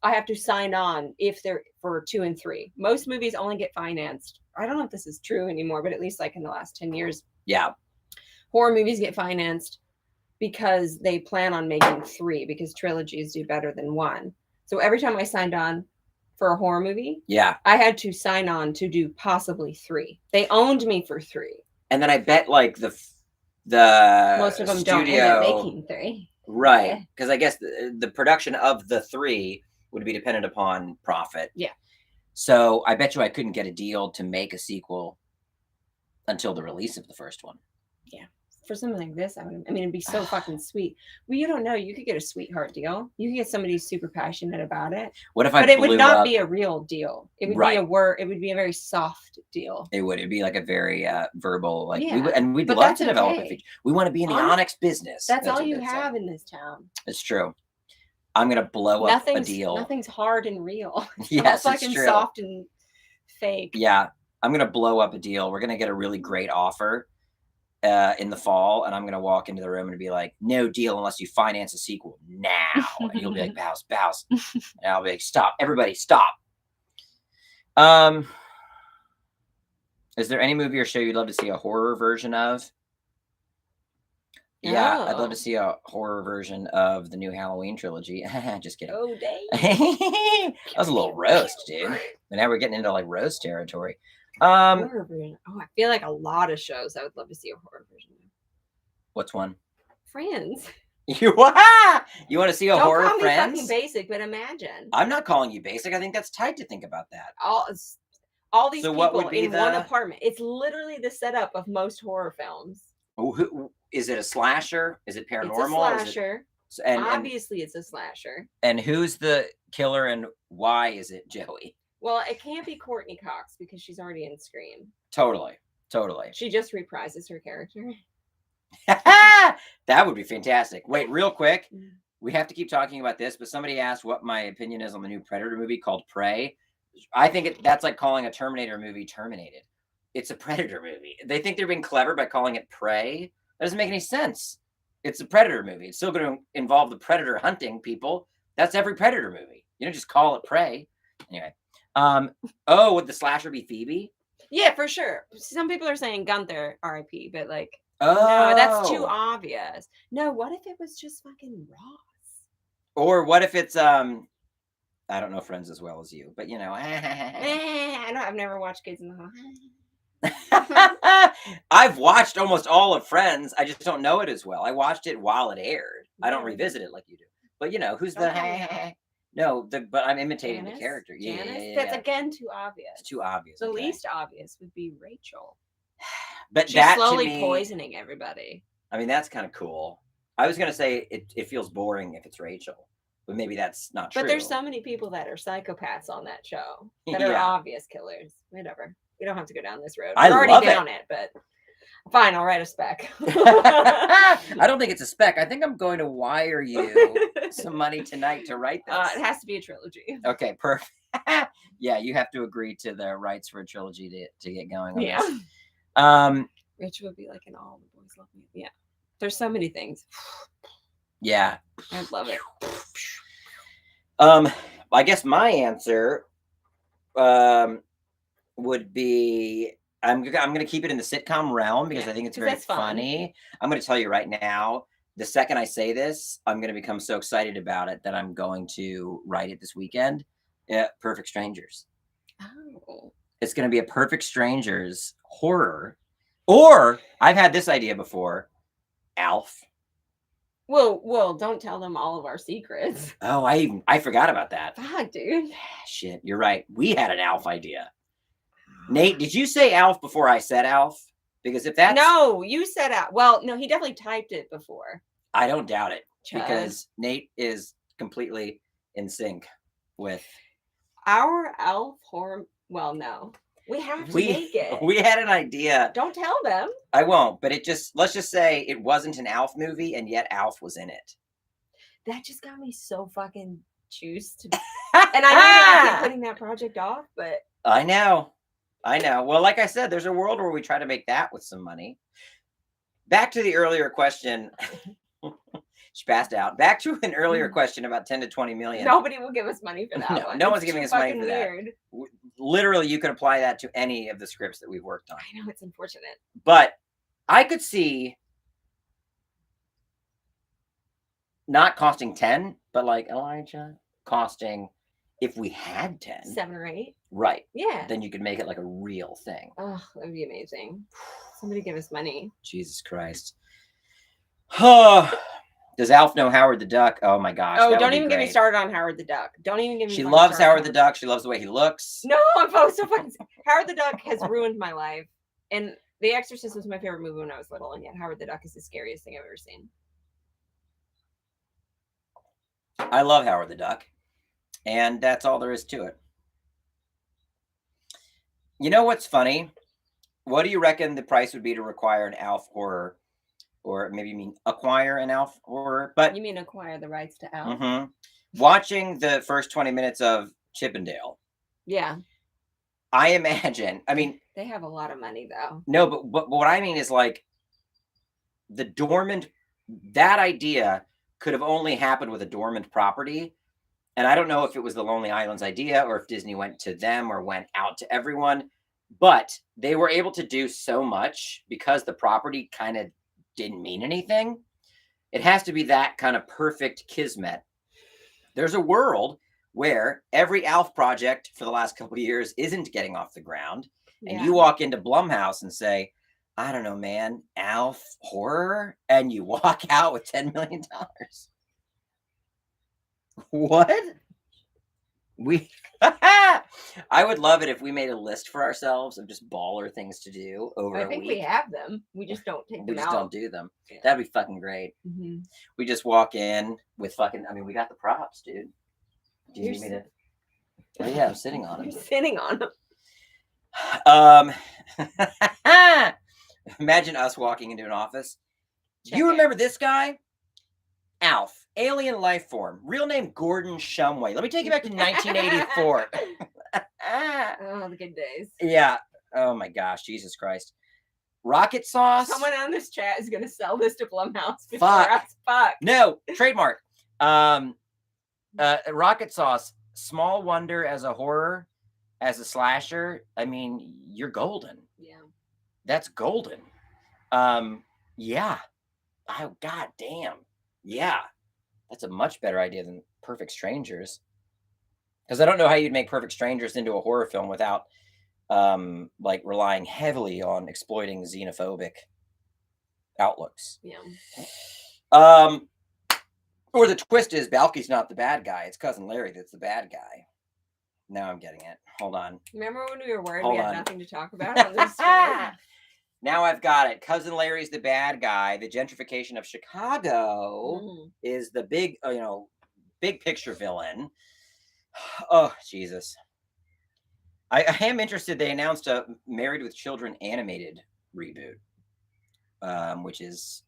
I have to sign on if they're for 2 and 3. Most movies only get financed. I don't know if this is true anymore, but at least like in the last 10 years, Yeah. horror movies get financed because they plan on making 3 because trilogies do better than 1. So every time I signed on for a horror movie, Yeah. I had to sign on to do possibly 3. They owned me for 3. And then I bet like the Most of them studio, don't end up making 3. right? Yeah. Because I guess the production of the 3 would be dependent upon profit. Yeah. So I bet you I couldn't get a deal to make a sequel until the release of the first one. Yeah. For something like this, I mean, it'd be so fucking sweet. Well, you don't know. You could get a sweetheart deal. You could get somebody who's super passionate about it. What if I But it would blew not up- be a real deal. It would Right. be a word. It would be a very soft deal. It would. It'd be like a very verbal, like Yeah. and we'd But love that's to develop okay. a feature. We want to be in the Honest- Onyx business. That's all what you they'd say. have in this town. It's true. I'm gonna blow up a deal. Nothing's hard and real. It's Yes, all it's fucking true. soft and fake. Yeah, I'm gonna blow up a deal. We're gonna get a really great offer in the fall, and I'm gonna walk into the room and be like, "No deal unless you finance a sequel now." And you'll be like, "Bows." And I'll be like, "Stop, everybody, stop." Is there any movie or show you'd love to see a horror version of? Yeah, I'd love to Oh. see a horror version of the new Halloween trilogy. Just kidding. Oh, dang. That was a little roast, dude. And now we're getting into like roast territory. Horror version. Oh, I feel like a lot of shows I would love to see a horror version of. What's one? Friends. You want to see a Don't horror call me Friends? fucking basic, but imagine I'm not calling you basic. I think that's tight to think about that. all these So people what would be in one the- apartment. It's literally the setup of most horror films. Is it a slasher? Is it paranormal? It's a slasher. And Obviously, it's a slasher. who's the killer and why is it Joey? Well, it can't be Courtney Cox because she's already in Scream. Totally. She just reprises her character. That would be fantastic. Wait, real quick. We have to keep talking about this, but somebody asked what my opinion is on the new Predator movie called Prey. I think that's like calling a Terminator movie Terminated. It's a Predator movie. They think they're being clever by calling it Prey. That doesn't make any sense. It's a Predator movie. It's still going to involve the Predator hunting people. That's every Predator movie. You don't just call it Prey. Anyway. Would the slasher be Phoebe? Yeah, for sure. Some people are saying Gunther, R.I.P., but like, Oh, no, that's too obvious. No, what if it was just fucking Ross? Or what if it's I don't know Friends as well as you, but you know. I've never watched Kids in the Hall. I've watched almost all of Friends. I just don't know it as well. I watched it while it aired. I don't Yeah. revisit it like you do. But you know, who's the Okay. No, but I'm imitating Janice? the character. Yeah, Janice? yeah. That's again too obvious. It's too obvious. The okay. least obvious would be Rachel. But She's that slowly to me, poisoning everybody. I mean, that's kind of cool. I was gonna say it feels boring if it's Rachel, but maybe that's not true. But there's so many people that are psychopaths on that show that are Yeah. obvious killers. Whatever. We don't have to go down this road. I We're love already it. down it, but fine, I'll write a spec. I don't think it's a spec. I think I'm going to wire you some money tonight to write this. It has to be a trilogy. Okay, perfect. Yeah, you have to agree to the rights for a trilogy to get going on Yeah. this. Rachel would be like, and all the boys love me. Yeah. There's so many things. Yeah. I love it. I guess my answer would be I'm going to keep it in the sitcom realm because Yeah, I think it's 'cause very that's fun. funny. I'm going to tell you right now, the second I say this, I'm going to become so excited about it that I'm going to write it this weekend. Yeah, Perfect Strangers. Oh. It's going to be a Perfect Strangers horror. Or I've had this idea before, Alf. Well, don't tell them all of our secrets. Oh, I forgot about that. Fuck, dude. Shit, you're right. We had an Alf idea. Nate, did you say Alf before I said Alf? Because if that's No, you said out. Well, no, he definitely typed it before. I don't doubt it Chud. because Nate is completely in sync with. Our elf horror. Well, no. We have to make it. We had an idea. Don't tell them. I won't, but let's just say it wasn't an Alf movie and yet Alf was in it. That just got me so fucking juiced. And I know that I keep putting that project off, but I know. Well, like I said, there's a world where we try to make that with some money. Back to the earlier question. She passed out. Back to an earlier question about 10 to 20 million. Nobody will give us money for that No, one. no one's It's giving too us money fucking for that. weird. Literally, you could apply that to any of the scripts that we've worked on. I know, it's unfortunate. But I could see not costing 10, but like Elijah costing, if we had 10, 7 or 8. right? Yeah. Then you could make it like a real thing. Oh, that'd be amazing. Somebody give us money. Jesus Christ. Does Alf know Howard the Duck? Oh my gosh. Oh, that don't would be even get me great. started on Howard the Duck. Don't even get me She fucking loves started on Howard the Duck. She loves the way he looks. No, I'm so fucking. Howard the Duck has ruined my life. And The Exorcist was my favorite movie when I was little, and yet Howard the Duck is the scariest thing I've ever seen. I love Howard the Duck. And that's all there is to it. You know what's funny? What do you reckon the price would be to require an Alf horror? Or maybe you mean acquire an Alf horror? But You mean acquire the rights to Alf? mhm. Watching the first 20 minutes of Chippendale, Yeah. I imagine, I mean, They have a lot of money, though. no, but what I mean is like the dormant, that idea could have only happened with a dormant property. And I don't know if it was the Lonely Island's idea or if Disney went to them or went out to everyone, but they were able to do so much because the property kind of didn't mean anything. It has to be that kind of perfect kismet. There's a world where every Alf project for the last couple of years isn't getting off the ground. And you walk into Blumhouse and say, I don't know, man, Alf horror, and you walk out with $10 million. What? I would love it if we made a list for ourselves of just baller things to do over I think a week. we have them. We just don't take We them just out. don't do them. Yeah. That'd be fucking great. Mm-hmm. We just walk in with fucking, I mean, we got the props, dude. Do you need me to? Oh yeah, I'm sitting on You're them. sitting on them. Imagine us walking into an office. Check You it. remember this guy? Alf, alien life form, real name Gordon Shumway. Let me take you back to 1984. Oh, the good days. Yeah. Oh my gosh, Jesus Christ. Rocket sauce. Someone on this chat is gonna sell this to Blumhouse before Fuck. us. Fuck. No, trademark. Rocket sauce. Small wonder as a horror, as a slasher. I mean, you're golden. Yeah. That's golden. Yeah. Oh, god damn. Yeah. That's a much better idea than Perfect Strangers. Because I don't know how you'd make Perfect Strangers into a horror film without like relying heavily on exploiting xenophobic outlooks. Yeah. Or the twist is Balky's not the bad guy. It's Cousin Larry that's the bad guy. Now I'm getting it. Hold on. Remember when we were worried Hold we had on. nothing to talk about on this stream? Now I've got it. Cousin Larry's the bad guy. The gentrification of Chicago Mm. is the big, big picture villain. Oh, Jesus. I am interested. They announced a Married with Children animated reboot, which is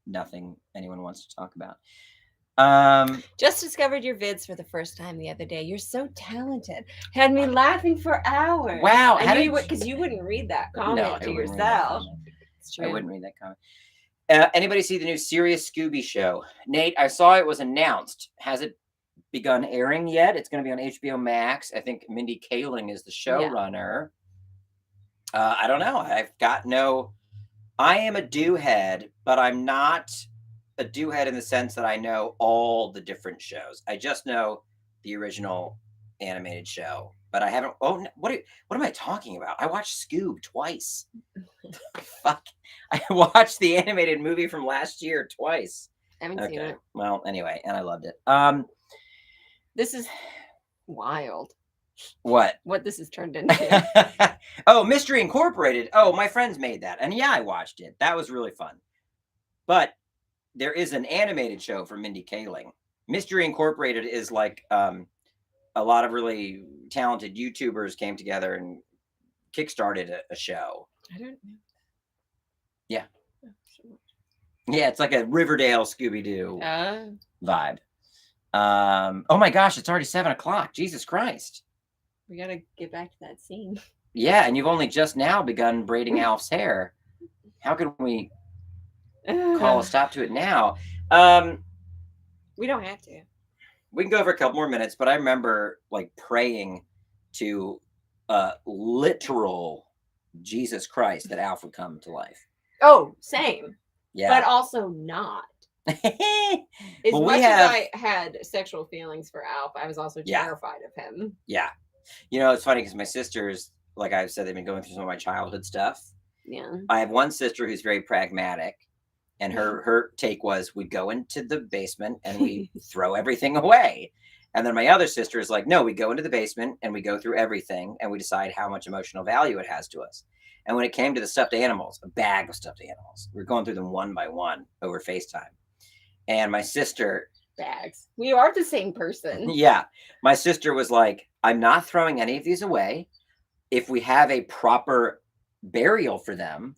nothing anyone wants to talk about. Just discovered your vids for the first time the other day. You're so talented. Had me laughing for hours. Wow, how I knew did you would, because you wouldn't read that comment I to wouldn't read that yourself. comment. It's I true. wouldn't read that comment. Anybody see the new Serious Scooby show? Nate, I saw it was announced. Has it begun airing yet? It's going to be on HBO Max. I think Mindy Kaling is the showrunner. I don't know. I am a do-head, but I'm not a do-head in the sense that I know all the different shows. I just know the original animated show, but I haven't. Oh, what am I talking about? I watched Scoob twice. Fuck. I watched the animated movie from last year twice. I haven't seen it. Well, anyway, and I loved it. This is wild. What? What this has turned into. Oh, Mystery Incorporated. Oh, my friends made that. And yeah, I watched it. That was really fun. But there is an animated show for Mindy Kaling. Mystery Incorporated is like a lot of really talented YouTubers came together and kickstarted a show. I don't know. Yeah. Yeah, it's like a Riverdale Scooby-Doo vibe. Oh my gosh, it's already 7:00. Jesus Christ. We gotta get back to that scene. Yeah, and you've only just now begun braiding Alf's hair. How can we call a stop to it now? We don't have to. We can go for a couple more minutes, but I remember like praying to literal Jesus Christ that Alf would come to life. Oh, same. Yeah. But also not. As Well, much as I had sexual feelings for Alf, I was also terrified of him. Yeah. You know, it's funny because my sisters, like I've said, they've been going through some of my childhood stuff. Yeah. I have one sister who's very pragmatic, and her take was we go into the basement and we throw everything away. And then my other sister is like, no, we go into the basement and we go through everything and we decide how much emotional value it has to us. And when it came to the stuffed animals, a bag of stuffed animals, we were going through them one by one over FaceTime. And my sister... Bags. We are the same person. Yeah. My sister was like, I'm not throwing any of these away. If we have a proper burial for them,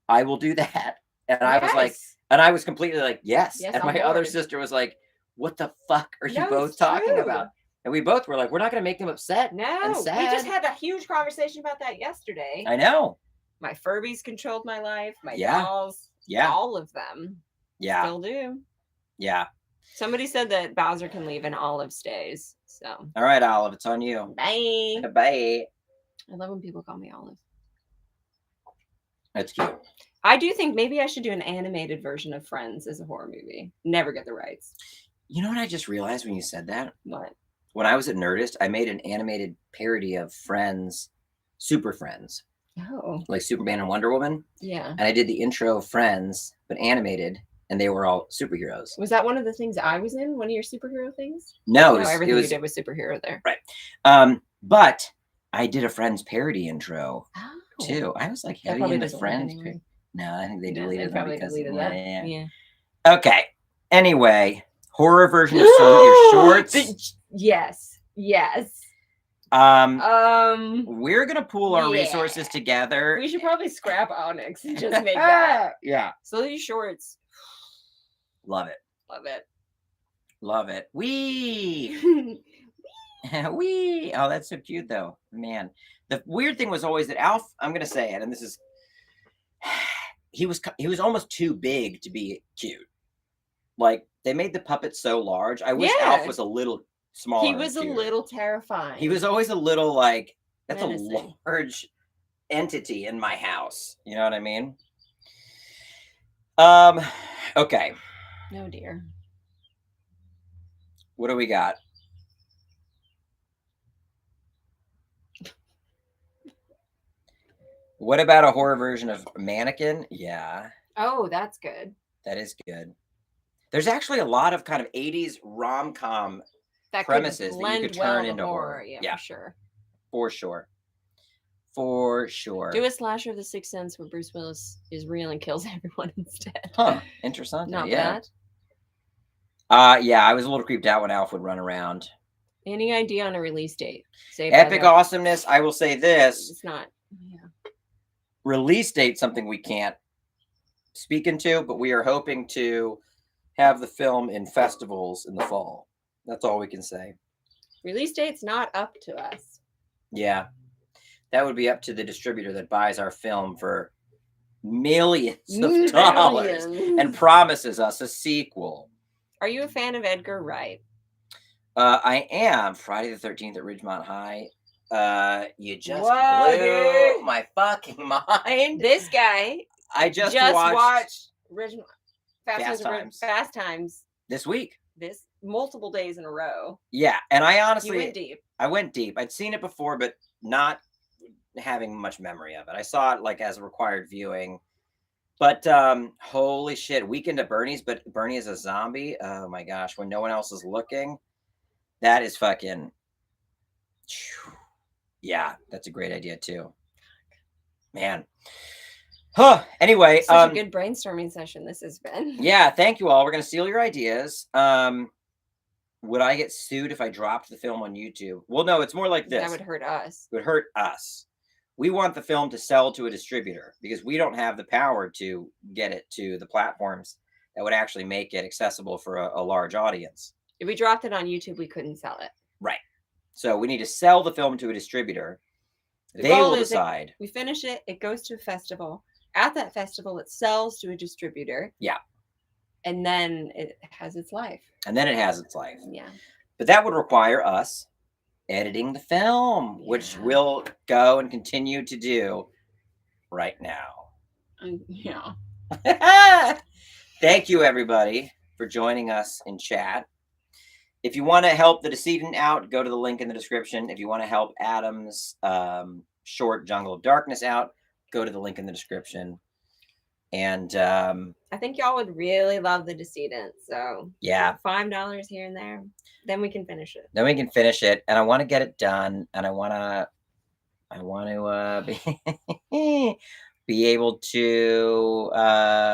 I will do that. And I was like, and I was completely like, yes. And my other sister was like, what the fuck are you both talking about? And we both were like, we're not going to make them upset. No, and sad. We just had a huge conversation about that yesterday. I know. My Furbies controlled my life. My dolls. Yeah. All of them. Yeah. Still do. Yeah. Somebody said that Bowser can leave and Olive stays. So. All right, Olive, it's on you. Bye. Bye. I love when people call me Olive. That's cute. I do think maybe I should do an animated version of Friends as a horror movie. Never get the rights. You know what I just realized when you said that? What? When I was at Nerdist, I made an animated parody of Friends, Super Friends. Oh. Like Superman and Wonder Woman. Yeah. And I did the intro of Friends, but animated, and they were all superheroes. Was that one of the things I was in? One of your superhero things? No, everything you did was superhero there. Right. But I did a Friends parody intro too. I was like heavy into Friends. Anyway. No, I think they deleted them because that. Yeah. Okay. Anyway, horror version of some of your shorts. Yes. We're gonna pool our resources together. We should probably scrap Onyx and just make that. Yeah. So these shorts. Love it. Love it. Wee. Wee. Oh, that's so cute though. Man. The weird thing was always that Alf, I'm gonna say it, and this is he was almost too big to be cute. Like they made the puppet so large. I wish Alf was a little smaller. He was a little terrifying. He was always a little like that's menacing. A large entity in my house. You know what I mean? Okay. Oh dear. What do we got? What about a horror version of Mannequin? Yeah. Oh, that's good. That is good. There's actually a lot of kind of 80s rom-com premises that you could turn into horror. Yeah, for sure. For sure. For sure. Do a slasher of The Sixth Sense where Bruce Willis is real and kills everyone instead. Huh. Interesting. Not bad. Yeah, I was a little creeped out when Alf would run around. Any idea on a release date? Epic awesomeness. I will say this. It's not. Yeah. Release date, something we can't speak into, but we are hoping to have the film in festivals in the fall. That's all we can say. Release date's not up to us. Yeah. That would be up to the distributor that buys our film for millions of dollars and promises us a sequel. Are you a fan of Edgar Wright? I am. Friday the 13th at Ridgemont High. You just blew my fucking mind. This guy. I just watched Fast Times this week. This multiple days in a row. Yeah, and I honestly you went deep. I went deep. I'd seen it before, but not having much memory of it. I saw it like as a required viewing. But holy shit, Weekend at Bernie's, but Bernie is a zombie. Oh my gosh, when no one else is looking. That is fucking yeah, that's a great idea too. Man. Huh. Anyway, such a good brainstorming session this has been. Yeah, thank you all. We're gonna steal your ideas. Would I get sued if I dropped the film on YouTube? Well, no, it's more like this. That would hurt us. It would hurt us. We want the film to sell to a distributor because we don't have the power to get it to the platforms that would actually make it accessible for a large audience. If we dropped it on YouTube, we couldn't sell it. Right. So we need to sell the film to a distributor. They will decide. We finish it. It goes to a festival. At that festival, it sells to a distributor. Yeah. and then it has its life. And then it has its life. Yeah. But that would require us editing the film, which Yeah. we'll go and continue to do right now. Yeah. Thank you, everybody, for joining us in chat. If you want to help the Decedent out, go to the link in the description. If you want to help Adam's short Jungle of Darkness out, go to the link in the description. And I think y'all would really love the Decedent. So yeah, $5 here and there, then we can finish it. Then we can finish it, and I want to get it done, and I want to be able to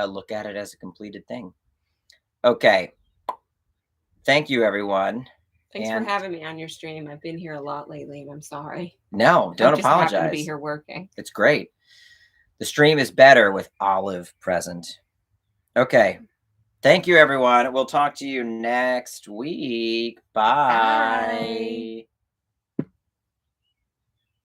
look at it as a completed thing. Okay. Thank you, everyone. Thanks for having me on your stream. I've been here a lot lately, and I'm sorry. No, don't I just apologize. happen to be here working. It's great. The stream is better with Olive present. Okay. Thank you, everyone. We'll talk to you next week. Bye. Bye.